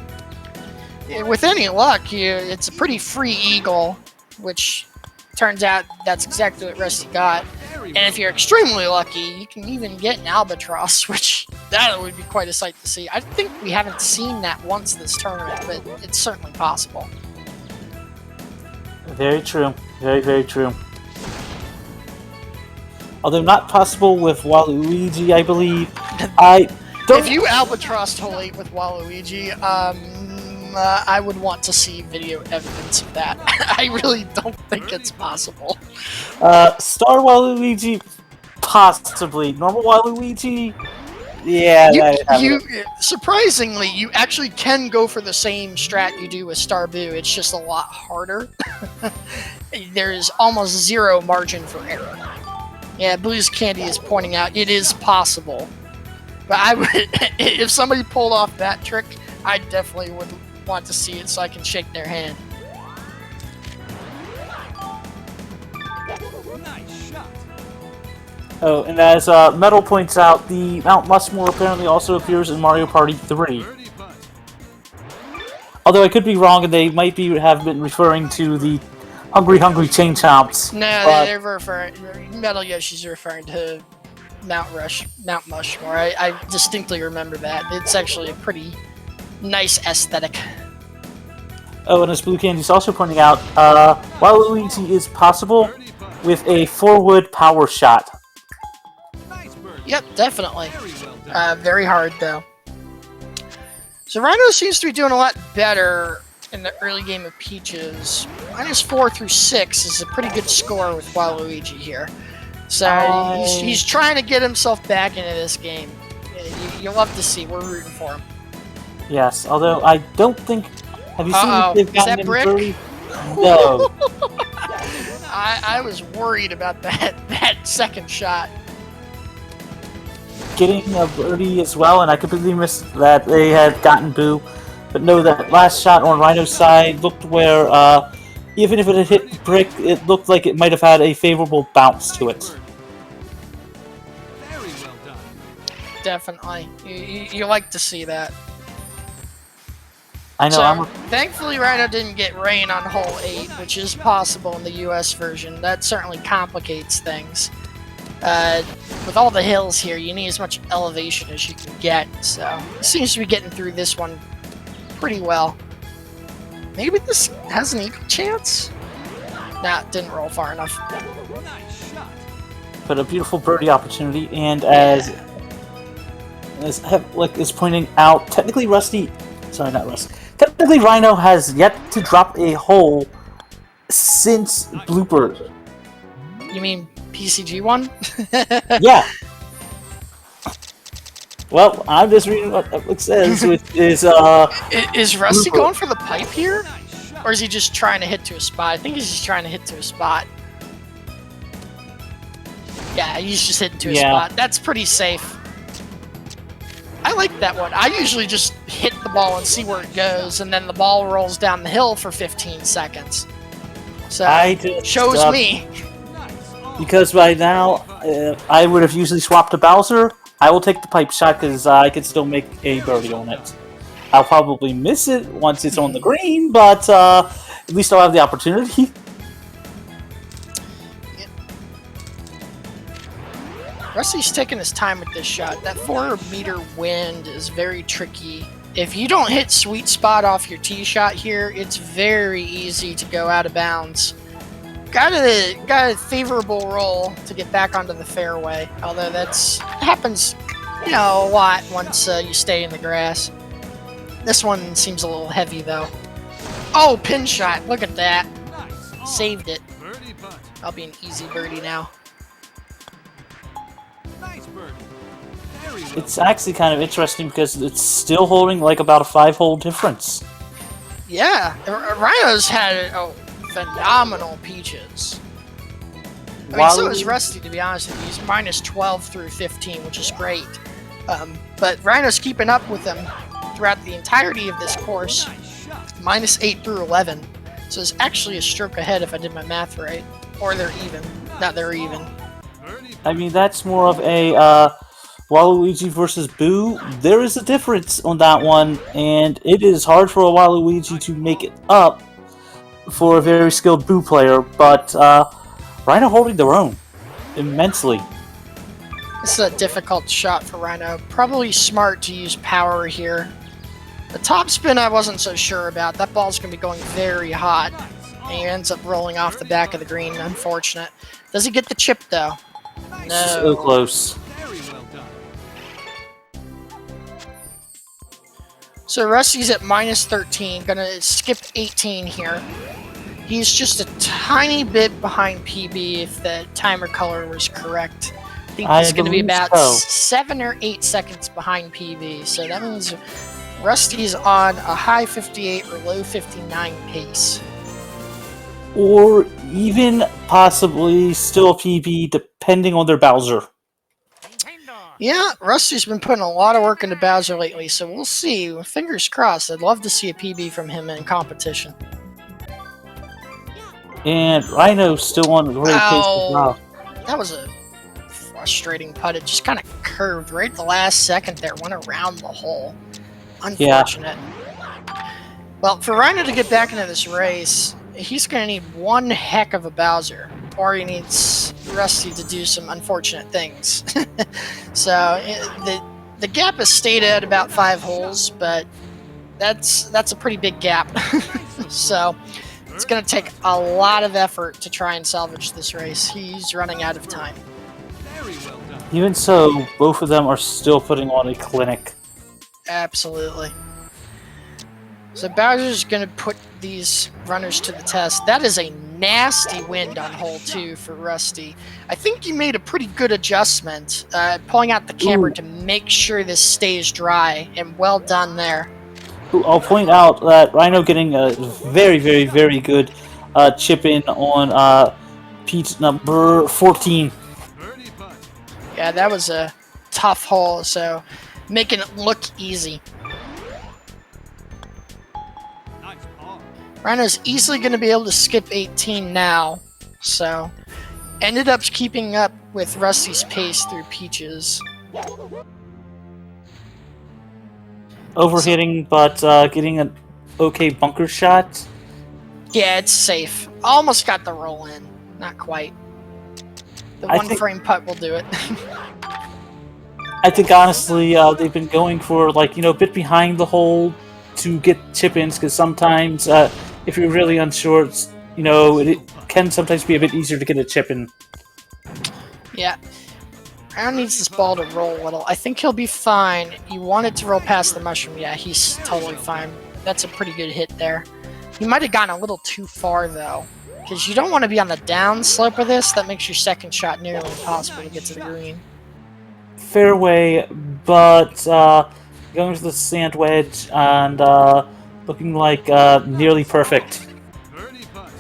Speaker 1: With any luck, it's a pretty free Eagle, which turns out that's exactly what Rusty got. And if you're extremely lucky, you can even get an albatross, which that would be quite a sight to see. I think we haven't seen that once this tournament, but it's certainly possible.
Speaker 2: Very true. Very, very true. Although not possible with Waluigi, I believe.
Speaker 1: If you albatrossed hole 8 with Waluigi, I would want to see video evidence of that. I really don't think it's possible.
Speaker 2: Star Waluigi, possibly. Normal Waluigi, yeah.
Speaker 1: Surprisingly, you actually can go for the same strat you do with Star Boo. It's just a lot harder. There is almost zero margin for error. Yeah, Blues Candy is pointing out it is possible. But I would, if somebody pulled off that trick, I definitely would want to see it so I can shake their hand.
Speaker 3: Nice shot.
Speaker 2: Oh, and as Metal points out, the Mount Mushmore apparently also appears in Mario Party 3.
Speaker 3: Birdie putt.
Speaker 2: Although I could be wrong, and they might have been referring to the Hungry Hungry Chain Chomps.
Speaker 1: No, they're referring. Metal Yoshi's referring to Mount Mushmore. I distinctly remember that. It's actually a pretty Nice aesthetic.
Speaker 2: Oh, and as Blue Candy's also pointing out, Waluigi is possible with a forward power shot.
Speaker 3: Nice birdie.
Speaker 1: Yep, definitely.
Speaker 3: Very well done.
Speaker 1: Very hard, though. So Rhino seems to be doing a lot better in the early game of Peaches. -4 through 6 is a pretty good score with Waluigi here. So he's trying to get himself back into this game. You'll love to see. We're rooting for him.
Speaker 2: Yes, although I don't think... Have you seen
Speaker 1: Uh-oh.
Speaker 2: if they've
Speaker 1: Is
Speaker 2: gotten
Speaker 1: that
Speaker 2: any
Speaker 1: brick?
Speaker 2: birdie? No.
Speaker 1: I was worried about that second shot.
Speaker 2: Getting a birdie as well, and I completely missed that they had gotten Boo. But no, that last shot on Rhino's side looked where, even if it had hit the brick, it looked like it might have had a favorable bounce to it.
Speaker 3: Very well done.
Speaker 1: Definitely. You like to see that.
Speaker 2: I know,
Speaker 1: So, thankfully, Rhino didn't get rain on hole 8, which is possible in the US version. That certainly complicates things. With all the hills here, you need as much elevation as you can get, so he seems to be getting through this one pretty well. Maybe this has an equal chance? Nah, it didn't roll far enough.
Speaker 3: Nice shot.
Speaker 2: but a beautiful birdie opportunity, and as Hevlick is pointing out, technically technically Rhino has yet to drop a hole since Bloopers.
Speaker 1: You mean PCG one?
Speaker 2: Yeah. Well, I'm just reading what Hevlick says, which is
Speaker 1: Is Rusty
Speaker 2: Blooper.
Speaker 1: going for the pipe here?
Speaker 3: Nice shot.
Speaker 1: Or is he just trying to hit to a spot? I think he's just trying to hit to a spot. Yeah, he's just hitting to a spot. That's pretty safe. I like that one. I usually just hit the ball and see where it goes, and then the ball rolls down the hill for 15 seconds. So,
Speaker 2: I just,
Speaker 1: shows me.
Speaker 3: Nice. Oh.
Speaker 2: because by now I would have usually swapped to Bowser. I will take the pipe shot because I can still make a birdie on it. I'll probably miss it once it's on the green, but at least I'll have the opportunity.
Speaker 1: Rusty's taking his time with this shot. That 4-meter wind is very tricky. If you don't hit sweet spot off your tee shot here, it's very easy to go out of bounds. Got a favorable roll to get back onto the fairway, although happens, a lot once you stay in the grass. This one seems a little heavy though. Oh, pin shot! Look at that.
Speaker 3: Nice. Oh.
Speaker 1: Saved it.
Speaker 3: Birdie putt.
Speaker 1: I'll be an easy birdie now.
Speaker 3: Nice birdie. Very well.
Speaker 2: It's actually kind of interesting because it's still holding like about a 5-hole difference.
Speaker 1: Yeah, Rhino's had phenomenal Peaches. I mean, so is Rusty, to be honest with you. He's minus 12 through 15, which is great. But Rhino's keeping up with them throughout the entirety of this course,
Speaker 3: Nice shot.
Speaker 1: minus 8 through 11. So it's actually a stroke ahead if I did my math right. Or they're even. No, they're even.
Speaker 3: Birdie.
Speaker 2: I mean, that's more of a Waluigi versus Boo. There is a difference on that one, and it is hard for a Waluigi to make it up for a very skilled Boo player, but Rhino holding their own immensely.
Speaker 1: This is a difficult shot for Rhino. Probably smart to use power here. The top spin I wasn't so sure about. That ball's going to be going very hot. And he ends up rolling off the back of the green. Unfortunate. Does he get the chip, though? No.
Speaker 2: So close.
Speaker 3: Very well done.
Speaker 1: So Rusty's at minus 13. Gonna skip 18 here. He's just a tiny bit behind PB if the timer color was correct. I think he's going to be
Speaker 2: believe
Speaker 1: about
Speaker 2: so.
Speaker 1: 7 or 8 seconds behind PB. So that means Rusty's on a high 58 or low 59 pace.
Speaker 2: Or even possibly still PB, depending on their Bowser.
Speaker 1: Yeah, Rusty's been putting a lot of work into Bowser lately, so we'll see. Fingers crossed. I'd love to see a PB from him in competition.
Speaker 2: And Rhino's still on a great pace as well.
Speaker 1: That was a frustrating putt. It just kind of curved right at the last second there. Went around the hole. Unfortunate. Well, for Rhino to get back into this race, he's going to need one heck of a Bowser. Or he needs Rusty to do some unfortunate things. So the gap has stayed at about 5 holes, but that's a pretty big gap. So it's going to take a lot of effort to try and salvage this race. He's running out of time.
Speaker 3: Very well done.
Speaker 2: Even so, both of them are still putting on a clinic.
Speaker 1: Absolutely. So Bowser's going to put these runners to the test. That is a nasty wind on hole 2 for Rusty. I think you made a pretty good adjustment, pulling out the camera to make sure this stays dry, and well done there.
Speaker 2: I'll point out that Rhino getting a very, very, very good chip in on Peach number 14.
Speaker 3: Birdie putt.
Speaker 1: Yeah, that was a tough hole, so making it look easy.
Speaker 3: Nice par.
Speaker 1: Rhino's easily going to be able to skip 18 now, so ended up keeping up with Rusty's pace through Peach's.
Speaker 2: Overhitting, but getting an okay bunker shot.
Speaker 1: Yeah, it's safe. Almost got the roll in. Not quite. The
Speaker 2: I
Speaker 1: one
Speaker 2: think-
Speaker 1: frame putt will do it.
Speaker 2: I think honestly, they've been going for like a bit behind the hole to get chip-ins, because sometimes if you're really unsure, it's, it can sometimes be a bit easier to get a chip-in.
Speaker 1: Yeah. Aaron needs this ball to roll a little. I think he'll be fine. You want it to roll past the mushroom. Yeah, he's totally fine. That's a pretty good hit there. He might have gone a little too far, though, because you don't want to be on the down slope of this. That makes your second shot nearly impossible to get to the green.
Speaker 2: Fairway, but going to the sand wedge and looking like nearly perfect.
Speaker 3: Birdie putt.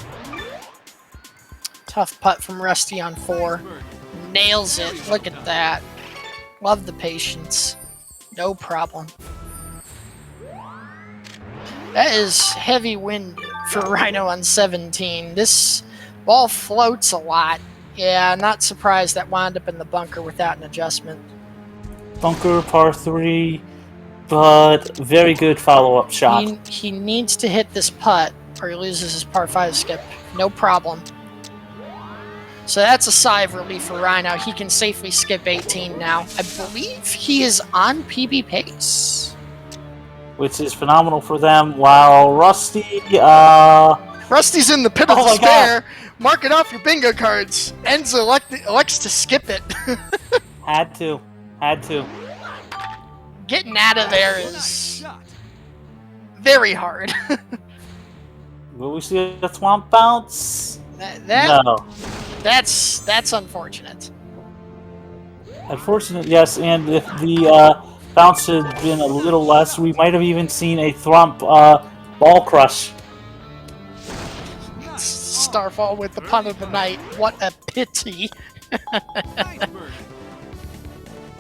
Speaker 1: Tough putt from Rusty on 4.
Speaker 3: Birdie.
Speaker 1: Nails it. Look at that. Love the patience. No problem. That is heavy wind for Rhino on 17. This ball floats a lot. Yeah, not surprised that wound up in the bunker without an adjustment.
Speaker 2: Bunker, par 3, but very good follow-up shot.
Speaker 1: He needs to hit this putt or he loses his par 5 skip. No problem. So that's a sigh of relief for Rhino. He can safely skip 18 now. I believe he is on PB pace.
Speaker 2: Which is phenomenal for them, while Rusty,
Speaker 1: Rusty's in the pit of
Speaker 2: Oh my
Speaker 1: despair. Mark it off your bingo cards. Enzo elects to skip it.
Speaker 2: had to.
Speaker 1: Getting out of there
Speaker 3: Nice
Speaker 1: is
Speaker 3: shot.
Speaker 1: very hard.
Speaker 2: Will we see a swamp bounce? No.
Speaker 1: That's unfortunate.
Speaker 2: Unfortunate, yes, and if the bounce had been a little less, we might have even seen a Thrump ball crush.
Speaker 1: Starfall with the pun of the night. What a pity.
Speaker 3: Nice birdie.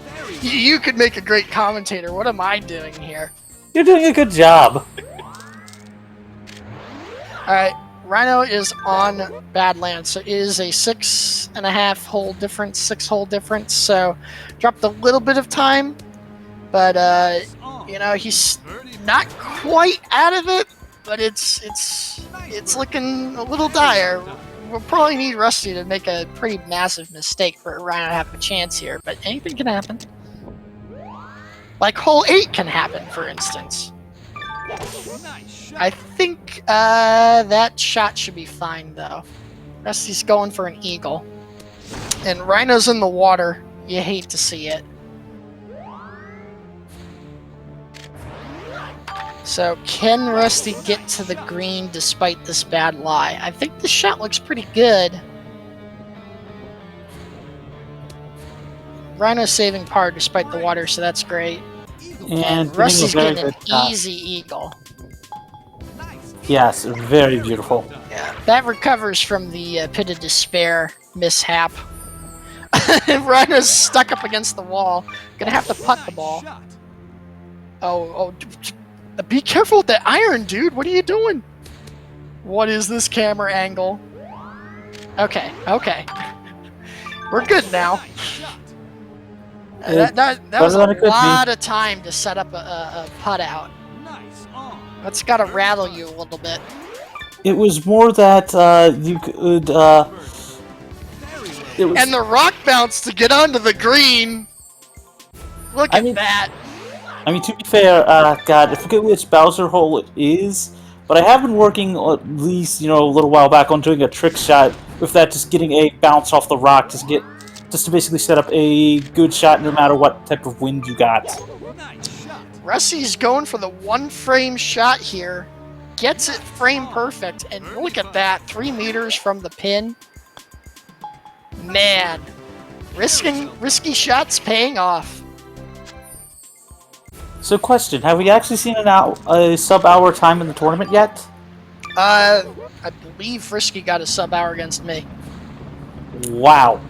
Speaker 3: Very well.
Speaker 1: You could make a great commentator. What am I doing here?
Speaker 2: You're doing a good job.
Speaker 1: Alright, Rhino is on Badlands, so it is a 6.5 hole difference, 6 hole difference, so dropped a little bit of time, but
Speaker 3: On.
Speaker 1: he's
Speaker 3: Birdie putt.
Speaker 1: not quite out of it, but it's looking a little dire. We'll probably need Rusty to make a pretty massive mistake for Rhino to have a chance here, but anything can happen. Like hole 8 can happen, for instance.
Speaker 3: Nice shot.
Speaker 1: I think that shot should be fine, though. Rusty's going for an eagle. And Rhino's in the water. You hate to see it. So, can Rusty get to the green despite this bad lie? I think the shot looks pretty good. Rhino's saving par despite the water, so that's great.
Speaker 2: And
Speaker 1: Rusty's
Speaker 2: getting a
Speaker 1: getting
Speaker 2: very
Speaker 1: an
Speaker 2: good shot.
Speaker 1: easy eagle.
Speaker 3: Nice.
Speaker 2: Yes, very beautiful.
Speaker 1: Yeah, that recovers from the pit of despair mishap. Rhino's stuck up against the wall. Gonna have to putt the
Speaker 3: Nice
Speaker 1: ball.
Speaker 3: shot.
Speaker 1: Be careful with that iron, dude. What are you doing? What is this camera angle? Okay. We're good now.
Speaker 2: It-
Speaker 1: That was
Speaker 2: better than
Speaker 1: a
Speaker 2: it could be.
Speaker 1: lot of time to set up a putt out.
Speaker 3: Nice on.
Speaker 1: That's gotta rattle you a little bit.
Speaker 2: It was more that you could.
Speaker 3: Very well.
Speaker 2: It was,
Speaker 1: And the rock bounce to get onto the green. Look
Speaker 2: I
Speaker 1: at
Speaker 2: mean-
Speaker 1: that.
Speaker 2: I mean, to be fair, God, I forget which Bowser hole it is, but I have been working at least, a little while back on doing a trick shot with that, just getting a bounce off the rock, just to basically set up a good shot no matter what type of wind you got.
Speaker 3: Nice shot.
Speaker 1: Rusty's going for the one frame shot here. Gets it frame perfect, and look at that, 3 meters from the pin. Man, risky shots paying off.
Speaker 2: So, question: have we actually seen a sub-hour time in the tournament yet?
Speaker 1: I believe Frisky got a sub-hour against me.
Speaker 2: Wow.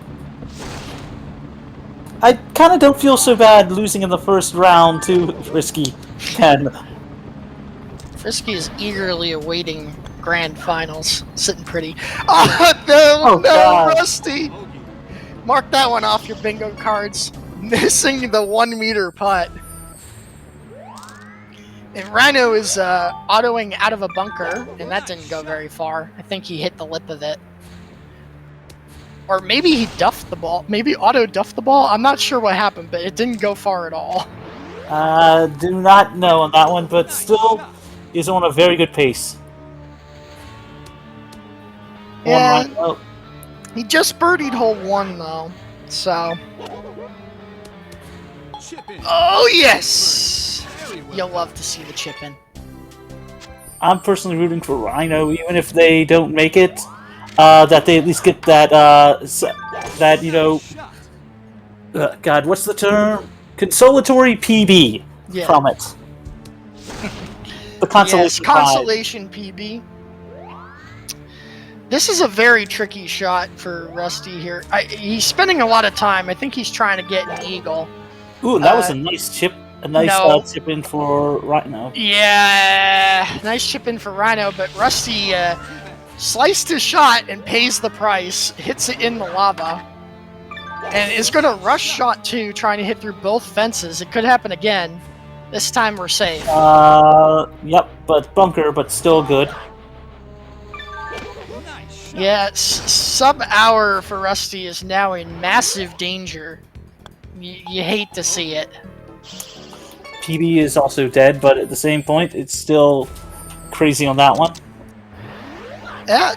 Speaker 2: I kind of don't feel so bad losing in the first round to Risky 10.
Speaker 1: Frisky is eagerly awaiting grand finals. Sitting pretty. Oh, no,
Speaker 2: God.
Speaker 1: Rusty! Mark that one off your bingo cards. Missing the 1 meter putt. And Rhino is autoing out of a bunker, and that didn't go very far. I think he hit the lip of it. Or maybe he duffed the ball. Maybe Otto duffed the ball. I'm not sure what happened, but it didn't go far at all.
Speaker 2: Do not know on that one, but still is on a very good pace.
Speaker 1: Yeah,
Speaker 2: Oh,
Speaker 1: he just birdied hole 1, though. So,
Speaker 3: Chip in.
Speaker 1: oh yes!
Speaker 3: Very well.
Speaker 1: You'll love to see the chip in.
Speaker 2: I'm personally rooting for Rhino, even if they don't make it. That they at least get that,
Speaker 3: Shot.
Speaker 2: God, what's the term? Consolatory PB
Speaker 1: Yeah.
Speaker 2: from it. The consolation
Speaker 1: Yes,
Speaker 2: prize.
Speaker 1: consolation PB. This is a very tricky shot for Rusty here. He's spending a lot of time. I think he's trying to get an eagle.
Speaker 2: Ooh, that was a nice chip. A nice
Speaker 1: no.
Speaker 2: chip in for Rhino.
Speaker 1: Yeah, nice chip in for Rhino, but Rusty sliced his shot and pays the price, hits it in the lava, and is going to rush shot 2, trying to hit through both fences. It could happen again. This time we're safe.
Speaker 2: Yep, but bunker, but still good.
Speaker 3: Nice shot.
Speaker 1: Yeah, sub-hour for Rusty is now in massive danger. You hate to see it.
Speaker 2: PB is also dead, but at the same point, it's still crazy on that one.
Speaker 1: Yeah,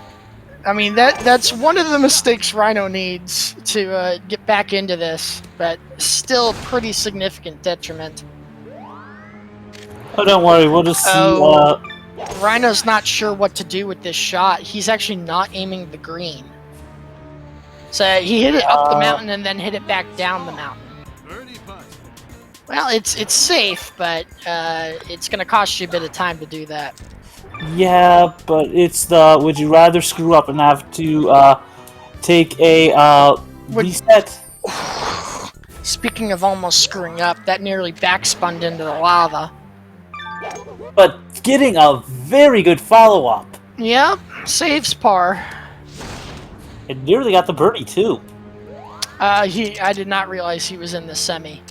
Speaker 1: I mean, that's one of the mistakes Rhino needs to get back into this, but still pretty significant detriment.
Speaker 2: Oh, don't worry, we'll just see.
Speaker 1: Oh. Rhino's not sure what to do with this shot. He's actually not aiming the green. So he hit it up the mountain and then hit it back down the mountain.
Speaker 3: Birdie putt.
Speaker 1: Well, it's safe, but it's going to cost you a bit of time to do that.
Speaker 2: Yeah, but it's the would you rather screw up and have to take a reset?
Speaker 1: Speaking of almost screwing up, that nearly backspun into the lava.
Speaker 2: But getting a very good follow-up.
Speaker 1: Yep, saves par.
Speaker 2: It nearly got the birdie, too.
Speaker 1: I did not realize he was in the semi.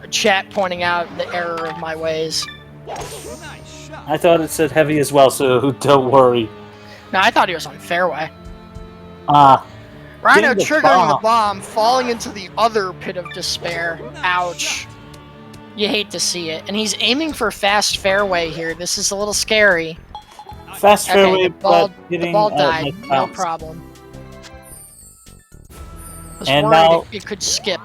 Speaker 1: Chat pointing out the error of my ways.
Speaker 3: Nice shot.
Speaker 2: I thought it said heavy as well, so don't worry.
Speaker 1: No, I thought he was on fairway.
Speaker 2: Ah,
Speaker 1: Rhino
Speaker 2: Getting the
Speaker 1: triggering the
Speaker 2: bomb.
Speaker 1: bomb, falling into the other pit of despair. Ouch. You hate to see it. And he's aiming for fast fairway here. This is a little scary.
Speaker 2: fast
Speaker 1: Okay,
Speaker 2: fairway,
Speaker 1: the ball,
Speaker 2: but getting
Speaker 1: the ball
Speaker 2: a
Speaker 1: died.
Speaker 2: nice
Speaker 1: No
Speaker 2: bounce.
Speaker 1: problem. I was
Speaker 2: And
Speaker 1: worried
Speaker 2: now-
Speaker 1: it could skip.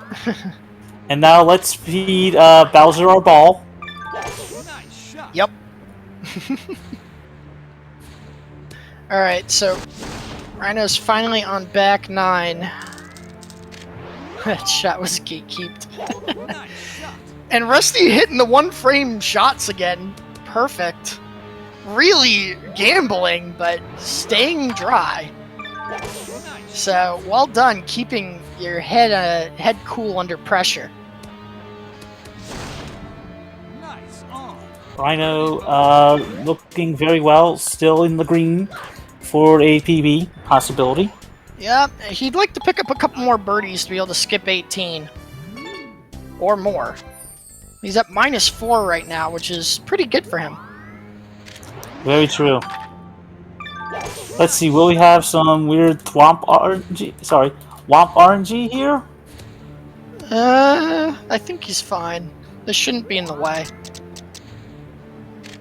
Speaker 2: And now let's feed Bowser our ball.
Speaker 3: Nice shot.
Speaker 1: Yep. Alright, so Rhino's finally on back 9. That shot was gatekeeped.
Speaker 3: Nice shot.
Speaker 1: And Rusty hitting the one frame shots again. Perfect. Really gambling, but staying dry.
Speaker 3: Nice.
Speaker 1: So well done keeping your head cool under pressure.
Speaker 3: Nice on.
Speaker 2: Rhino looking very well, still in the green for a PB possibility.
Speaker 1: Yeah, he'd like to pick up a couple more birdies to be able to skip 18. Or more. He's at -4 right now, which is pretty good for him.
Speaker 2: Very true. Let's see, will we have some weird Thwomp RNG? Sorry, Womp RNG here?
Speaker 1: I think he's fine. This shouldn't be in the way.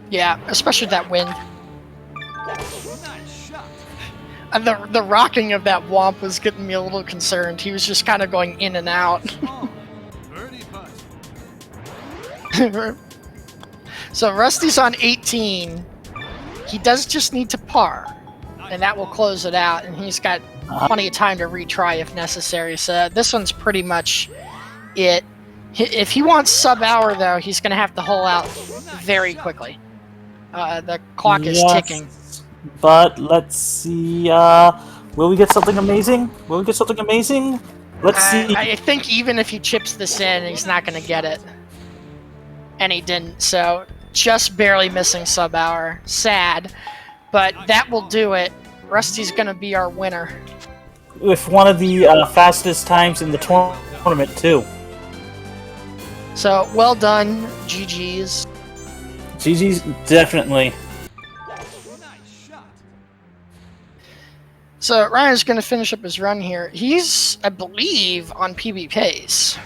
Speaker 1: Yeah, especially that wind.
Speaker 3: Nice shot.
Speaker 1: And the rocking of that womp was getting me a little concerned. He was just kind of going in and out.
Speaker 3: On. Birdie putt.
Speaker 1: So Rusty's on 18. He does just need to par, and that will close it out, and he's got plenty of time to retry if necessary. So this one's pretty much it. If he wants sub-hour, though, he's going to have to hole out very quickly. The clock is ticking.
Speaker 2: But let's see. Will we get something amazing? Will we get something amazing? Let's see.
Speaker 1: I think even if he chips this in, he's not going to get it. And he didn't, so just barely missing sub-hour. Sad. But that will do it. Rusty's going to be our winner.
Speaker 2: With one of the fastest times in the tournament, too.
Speaker 1: So, well done, GG's.
Speaker 2: GG's, definitely.
Speaker 3: Nice shot.
Speaker 1: So, Ryan's going to finish up his run here. He's, I believe, on PB pace.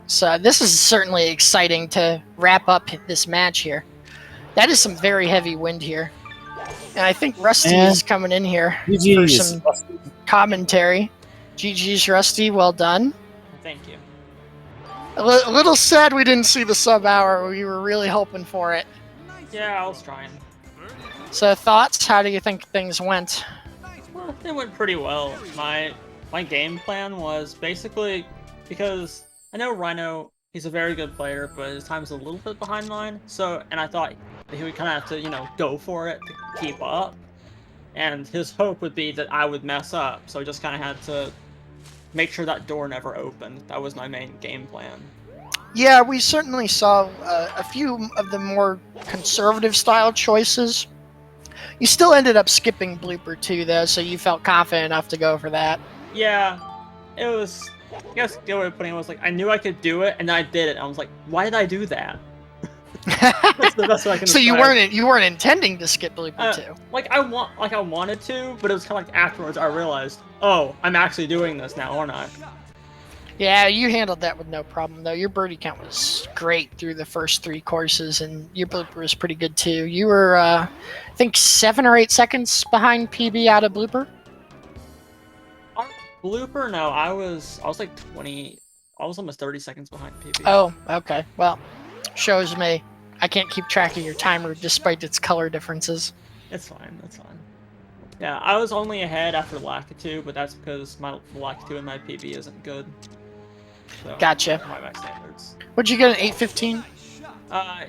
Speaker 1: So, this is certainly exciting to wrap up this match here. That is some very heavy wind here. And I think Rusty is coming in here for some commentary. GG's, Rusty. Well done.
Speaker 4: Thank you.
Speaker 1: A little sad we didn't see the sub-hour. We were really hoping for it.
Speaker 4: Yeah, I was trying.
Speaker 1: So, thoughts? How do you think things went?
Speaker 4: Well, it went pretty well. My game plan was basically, because I know Rhino, he's a very good player, but his time's a little bit behind mine. So, and I thought he would kind of have to, go for it to keep up. And his hope would be that I would mess up. So I just kind of had to make sure that door never opened. That was my main game plan.
Speaker 1: Yeah, we certainly saw a few of the more conservative style choices. You still ended up skipping blooper 2, though, so you felt confident enough to go for that.
Speaker 4: Yeah, it was, I guess the way of putting it was like, I knew I could do it, and then I did it. I was like, why did I do that? That's the best way I can
Speaker 1: So you
Speaker 4: describe
Speaker 1: weren't intending to skip blooper 2.
Speaker 4: I wanted to, but it was kind of like afterwards I realized, oh, I'm actually doing this now, aren't I?
Speaker 1: Yeah, you handled that with no problem, though. Your birdie count was great through the first 3 courses, and your blooper was pretty good, too. You were, I think, 7 or 8 seconds behind PB out of blooper?
Speaker 4: Blooper? No, I was like 20, I was almost 30 seconds behind PB.
Speaker 1: Oh, okay. Well, shows me. I can't keep track of your timer despite its color differences.
Speaker 4: It's fine, that's fine. Yeah, I was only ahead after Lakitu, but that's because my Lakitu and my PB isn't good. So,
Speaker 1: Gotcha.
Speaker 4: by my standards.
Speaker 1: What'd you get, an 815?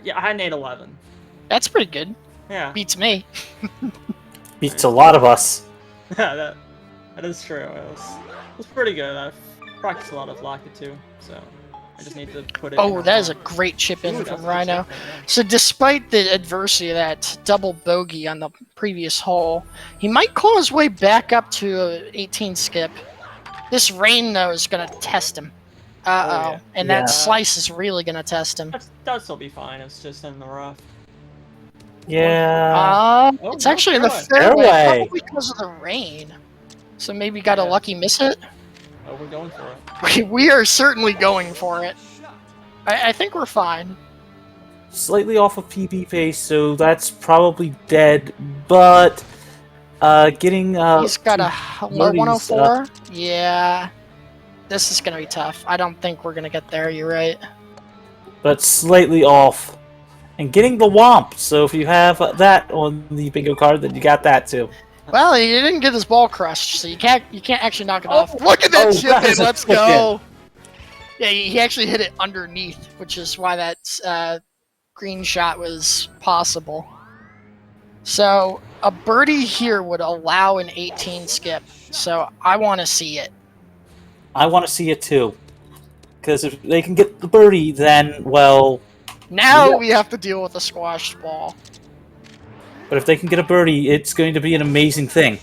Speaker 4: Yeah, I had an 811.
Speaker 1: That's pretty good.
Speaker 4: Yeah.
Speaker 1: Beats me.
Speaker 2: Beats a lot of us.
Speaker 4: Yeah, that is true. It was pretty good. I've practiced a lot of Lakitu, so I just need to put it in.
Speaker 1: Oh, that is a great chip in
Speaker 4: Ooh,
Speaker 1: from
Speaker 4: that's a good
Speaker 1: Rhino.
Speaker 4: chip in, yeah.
Speaker 1: So despite the adversity of that double bogey on the previous hole, he might claw his way back up to a 18 skip. This rain, though, is going to test him. Uh-oh.
Speaker 4: yeah.
Speaker 1: And
Speaker 2: Yeah.
Speaker 1: that slice is really going to test him.
Speaker 4: That'll still be fine. It's just in the rough.
Speaker 2: Yeah.
Speaker 4: Oh,
Speaker 1: It's
Speaker 4: no,
Speaker 1: actually in the
Speaker 4: fairway.
Speaker 1: fairway,
Speaker 2: Fairway.
Speaker 1: probably because of the rain. So maybe got a
Speaker 4: Yeah.
Speaker 1: lucky miss it?
Speaker 4: Oh, we're going for it.
Speaker 1: We are certainly going for it. I think we're fine.
Speaker 2: Slightly off of PB pace, so that's probably dead. But getting
Speaker 1: He's got a low
Speaker 2: birdies
Speaker 1: 104. Yeah. This is going to be tough. I don't think we're going to get there. You're right.
Speaker 2: but slightly off. And getting the womp. So if you have that on the bingo card, then you got that too.
Speaker 1: Well, he didn't get his ball crushed, so you can't actually knock it off. Look at that
Speaker 2: Oh,
Speaker 1: chip
Speaker 2: that
Speaker 1: in.
Speaker 2: is a
Speaker 1: Let's
Speaker 2: chip
Speaker 1: go. Yeah, he actually hit it underneath, which is why that green shot was possible. So a birdie here would allow an 18 skip. So I want to see it.
Speaker 2: I want to see it too. Because if they can get the birdie, then, well...
Speaker 1: Now
Speaker 2: Yeah.
Speaker 1: we have to deal with a squashed ball.
Speaker 2: But if they can get a birdie, it's going to be an amazing thing.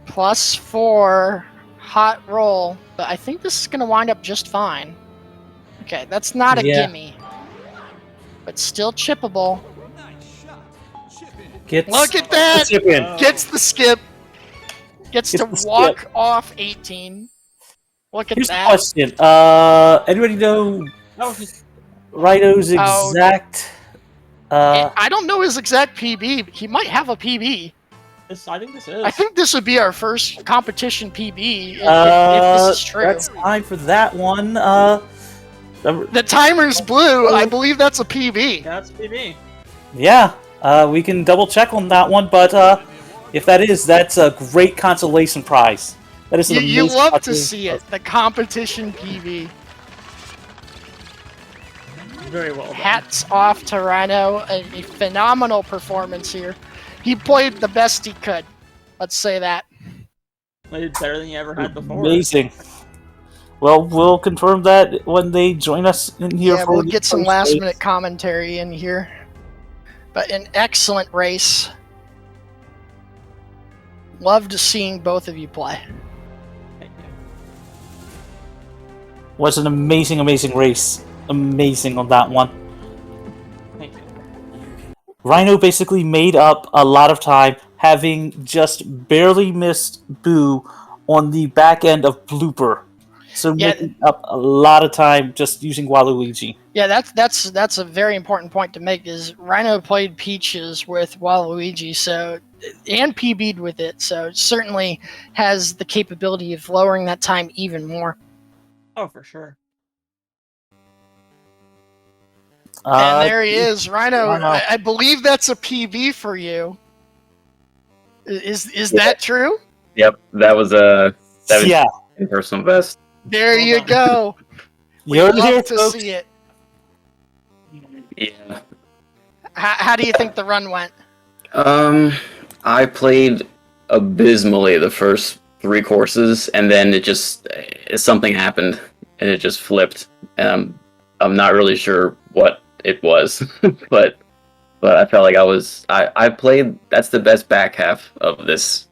Speaker 1: +4, hot roll. But I think this is going to wind up just fine. Okay, that's not a
Speaker 2: Yeah.
Speaker 1: gimme. But still chippable.
Speaker 2: Gets
Speaker 1: Look at that!
Speaker 2: the chip in.
Speaker 1: Gets the skip. Gets to
Speaker 2: Gets the
Speaker 1: walk
Speaker 2: skip.
Speaker 1: off 18. Look at
Speaker 2: Here's the
Speaker 1: that.
Speaker 2: question. Anybody know
Speaker 4: Oh, just
Speaker 2: Rhino's
Speaker 1: Oh.
Speaker 2: exact.
Speaker 1: I don't know his exact PB. He might have a PB.
Speaker 4: I think this is.
Speaker 1: I think this would be our first competition PB if this is true.
Speaker 2: That's time for that one.
Speaker 1: The timer's blue. I believe that's a PB.
Speaker 4: That's PB.
Speaker 2: Yeah, we can double check on that one, but if that is, that's a great consolation prize. That is an
Speaker 1: You
Speaker 2: amazing
Speaker 1: love to
Speaker 2: consolation
Speaker 1: see it. The competition PB.
Speaker 4: Very well done.
Speaker 1: Hats off to Rhino. A phenomenal performance here. He played the best he could. Let's say that.
Speaker 4: Played better than you ever had before.
Speaker 2: Amazing. Well, we'll confirm that when they join us in here.
Speaker 1: Yeah,
Speaker 2: for
Speaker 1: we'll
Speaker 2: the
Speaker 1: get some
Speaker 2: first
Speaker 1: last
Speaker 2: race.
Speaker 1: minute commentary in here. But an excellent race. Loved seeing both of you play.
Speaker 2: Was an amazing, amazing race. Amazing on that one.
Speaker 4: Thank you.
Speaker 2: Rhino basically made up a lot of time, having just barely missed Boo on the back end of Blooper. So
Speaker 1: Yeah.
Speaker 2: making up a lot of time just using Waluigi.
Speaker 1: Yeah, that's a very important point to make. Is Rhino played Peaches with Waluigi, so and PB'd with it, so it certainly has the capability of lowering that time even more.
Speaker 4: Oh, for sure.
Speaker 1: And there he is, Rhino.
Speaker 2: Rhino.
Speaker 1: I believe that's a PB for you. Is that true?
Speaker 5: Yep, that was a
Speaker 2: Yeah,
Speaker 5: personal best.
Speaker 1: There
Speaker 4: Well
Speaker 1: you
Speaker 4: done.
Speaker 1: go. We
Speaker 2: you're
Speaker 1: love
Speaker 2: here,
Speaker 1: to
Speaker 2: folks.
Speaker 1: see it.
Speaker 5: Yeah.
Speaker 1: How do you think the run went?
Speaker 5: I played abysmally the first 3 courses, and then something happened, and it just flipped. And I'm not really sure what it was, but I felt like I played. That's the best back half of this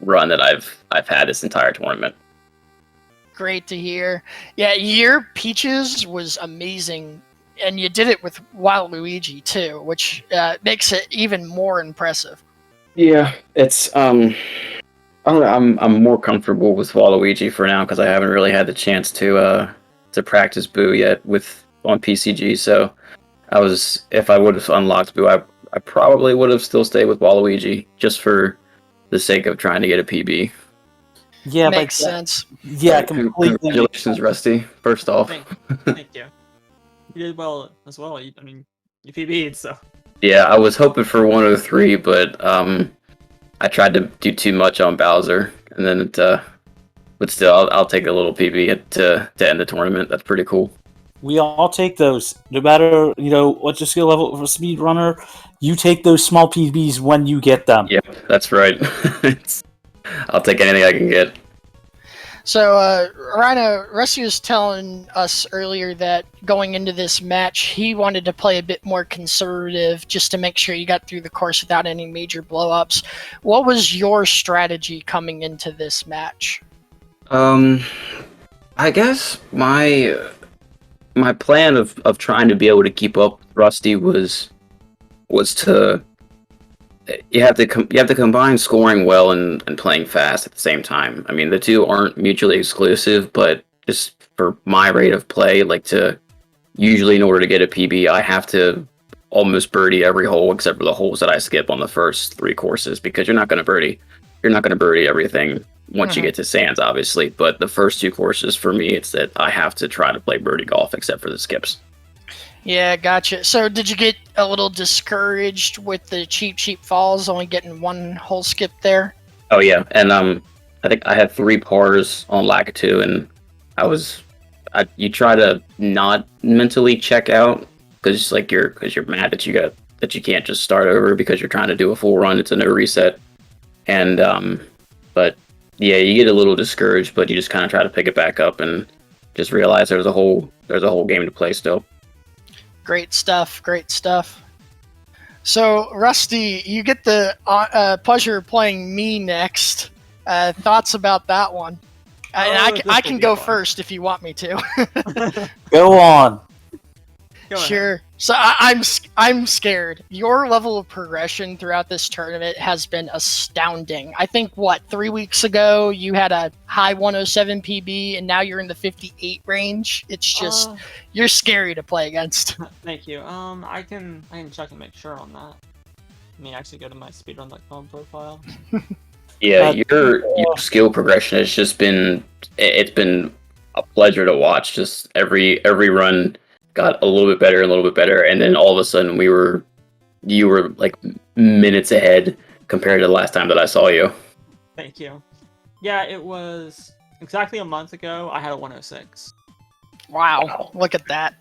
Speaker 5: run that I've had this entire tournament.
Speaker 1: Great to hear. Yeah, your Peaches was amazing, and you did it with Waluigi too, which makes it even more impressive.
Speaker 5: Yeah, it's I'm more comfortable with Waluigi for now because I haven't really had the chance to practice Boo yet on PCG. So if I would have unlocked Boo, I probably would have still stayed with Waluigi just for the sake of trying to get a PB.
Speaker 2: Yeah,
Speaker 1: Makes
Speaker 2: but
Speaker 1: sense.
Speaker 2: yeah, completely.
Speaker 5: Congratulations, Rusty. First off.
Speaker 4: Thank you. You did well as well. You PB'd, so.
Speaker 5: Yeah, I was hoping for 103, but I tried to do too much on Bowser, and then but still, I'll take a little PB to end the tournament. That's pretty cool.
Speaker 2: We all take those, no matter what your skill level for speedrunner. You take those small PBs when you get them.
Speaker 5: Yep, that's right. I'll take anything I can get.
Speaker 1: So, Rhino, Rusty was telling us earlier that going into this match, he wanted to play a bit more conservative just to make sure you got through the course without any major blow-ups. What was your strategy coming into this match?
Speaker 5: I guess my plan of trying to be able to keep up with Rusty was to you have to combine scoring well and playing fast at the same time. I mean, the two aren't mutually exclusive, but just for my rate of play, usually in order to get a PB, I have to almost birdie every hole except for the holes that I skip on the first 3 courses because you're not going to birdie everything once you get to Sands, obviously. But the first 2 courses for me, it's that I have to try to play birdie golf except for the skips.
Speaker 1: Yeah, gotcha. So did you get a little discouraged with the cheap falls, only getting 1 hole skip there?
Speaker 5: Oh yeah, and I think I had 3 pars on Lakitu, and you try to not mentally check out because you're mad that you can't just start over because you're trying to do a full run. It's a no reset, and but yeah, you get a little discouraged, but you just kind of try to pick it back up and just realize there's a whole game to play still.
Speaker 1: Great stuff. So, Rusty, you get the pleasure of playing me next. Thoughts about that one? And I can go first if you want me to.
Speaker 2: Go on.
Speaker 4: Go ahead.
Speaker 1: Sure. So I'm scared. Your level of progression throughout this tournament has been astounding. I think 3 weeks ago you had a high 107 PB, and now you're in the 58 range. It's just you're scary to play against.
Speaker 4: Thank you. I can check and make sure on that. Let me actually go to my speedrun.com profile.
Speaker 5: Yeah, your skill progression has just been it's been a pleasure to watch. Just every run got a little bit better, and then all of a sudden you were like minutes ahead compared to the last time that I saw you.
Speaker 4: Thank you. Yeah, it was exactly a month ago. I had a 106.
Speaker 1: Wow, look at that.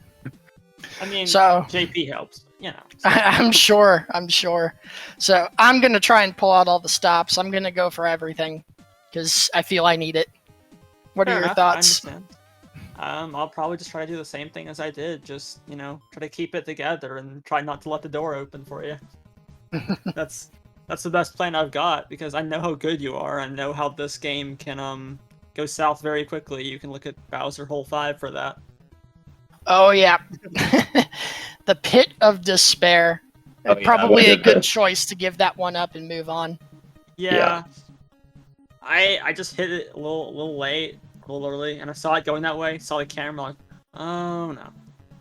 Speaker 4: I mean,
Speaker 1: So-
Speaker 4: JP helps, you know.
Speaker 1: I'm sure. So I'm gonna try and pull out all the stops. I'm gonna go for everything because I feel I need it. What
Speaker 4: Fair
Speaker 1: are your
Speaker 4: enough,
Speaker 1: thoughts?
Speaker 4: I understand. I'll probably just try to do the same thing as I did. Just, try to keep it together and try not to let the door open for you. That's the best plan I've got because I know how good you are. I know how this game can go south very quickly. You can look at Bowser Hole 5 for that.
Speaker 1: Oh yeah, the Pit of Despair.
Speaker 5: Oh, yeah,
Speaker 1: Probably a
Speaker 5: what
Speaker 1: good
Speaker 5: the-
Speaker 1: choice to give that one up and move on.
Speaker 4: Yeah. I just hit it a little late, a little early, and I saw it going that way. Saw the camera, like, oh no.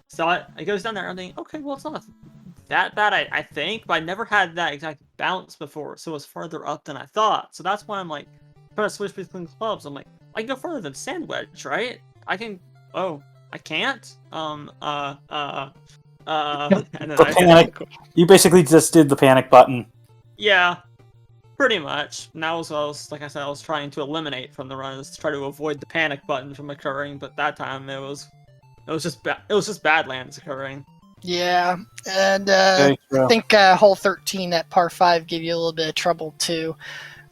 Speaker 4: Saw it. It goes down there. I'm thinking, okay, well it's not that bad, I think, but I never had that exact bounce before, so it was farther up than I thought. So that's why I'm like, trying to switch between clubs. I'm like, I can go further than Sandwich, right? I can. Oh, I can't. And then
Speaker 2: The panic. You basically just did the panic button.
Speaker 4: Yeah, pretty much. And that was what I was, like I said, I was trying to eliminate from the run, is to try to avoid the panic button from occurring. But that time it was just Badlands occurring.
Speaker 1: Yeah, and
Speaker 2: Very true.
Speaker 1: I think hole 13 at par 5 gave you a little bit of trouble too.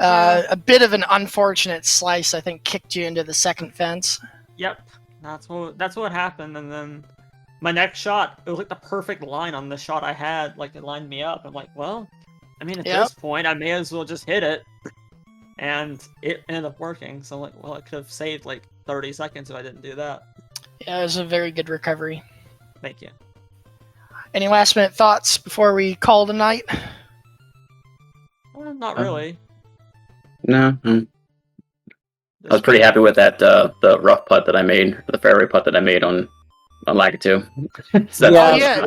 Speaker 1: A bit of an unfortunate slice, I think, kicked you into the second fence.
Speaker 4: Yep, that's what happened. And then my next shot, it was like the perfect line on the shot I had. Like it lined me up. I'm like, well, I mean, at this point, I may as well just hit it. And it ended up working. So I'm like, well, I could have saved like 30 seconds if I didn't do that.
Speaker 1: Yeah, it was a very good recovery.
Speaker 4: Thank you.
Speaker 1: Any last minute thoughts before we call tonight?
Speaker 4: Well, not really.
Speaker 5: No, I was pretty happy with that the rough putt that I made, the fairway putt that I made on Lakitu. So
Speaker 1: Oh
Speaker 2: Yeah.
Speaker 1: yeah,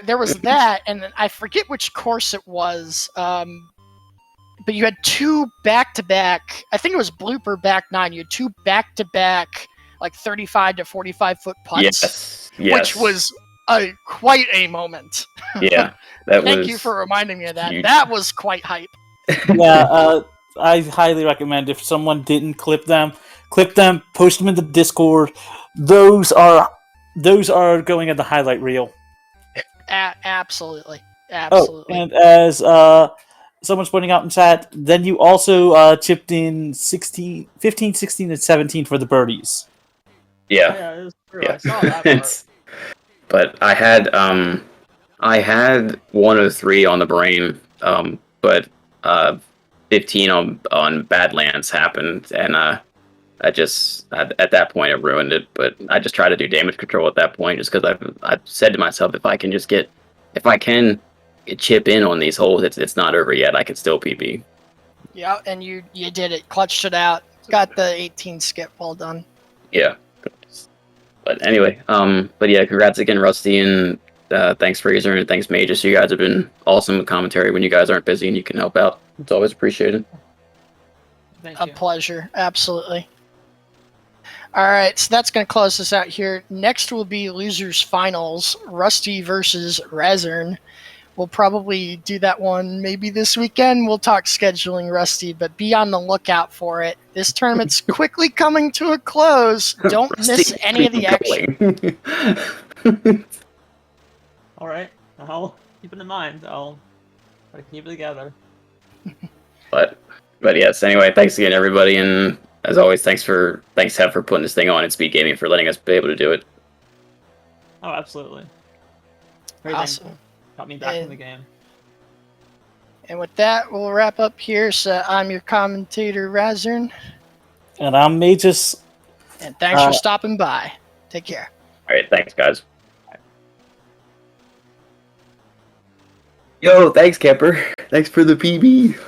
Speaker 1: there was that, and then I forget which course it was. But you had two back-to-back. I think it was blooper back 9. You had two back-to-back, like 35 to 45 foot putts,
Speaker 5: yes,
Speaker 1: which was quite a moment.
Speaker 5: yeah. That
Speaker 1: Thank
Speaker 5: was
Speaker 1: you for reminding me of that.
Speaker 5: huge.
Speaker 1: That was quite hype.
Speaker 2: Yeah, I highly recommend if someone didn't clip them, post them in the Discord. Those are going in the highlight reel.
Speaker 1: Absolutely.
Speaker 2: Oh, and as someone's pointing out in chat, then you also chipped in 15, 16, and 17 for the birdies.
Speaker 5: Yeah.
Speaker 4: It was true.
Speaker 5: Yeah.
Speaker 4: I saw that part.
Speaker 5: It's- but I had 103 on the brain, but 15 on Badlands happened, and at that point it ruined it. But I just tried to do damage control at that point, just because I said to myself, if I can chip in on these holes, it's not over yet. I can still PB.
Speaker 1: Yeah, and you did it. Clutched it out. Got the 18 skip. Well done.
Speaker 5: Yeah. But anyway, but yeah, congrats again, Rusty, and thanks Fraser, and thanks Magus. You guys have been awesome with commentary when you guys aren't busy and you can help out. It's always appreciated.
Speaker 4: Thank
Speaker 1: A
Speaker 4: you.
Speaker 1: pleasure. Absolutely. All right, so that's going to close us out here. Next will be Losers Finals, Rusty versus Razern. We'll probably do that one maybe this weekend. We'll talk scheduling, Rusty, but be on the lookout for it. This tournament's quickly coming to a close. Don't miss any of the action.
Speaker 4: All right, I'll keep it in mind. I'll try to keep it together.
Speaker 5: But yes, anyway, thanks again, everybody, and as always, thanks Hev for putting this thing on, and SpeedGaming for letting us be able to do it.
Speaker 4: Oh, absolutely. Very
Speaker 1: Awesome.
Speaker 4: thankful. Got me back in the game.
Speaker 1: And with that, we'll wrap up here. So I'm your commentator, Razern,
Speaker 2: And I'm Magus.
Speaker 1: and thanks for stopping by. Take care.
Speaker 5: All right, thanks, guys. Yo, thanks, Kemper. Thanks for the PB.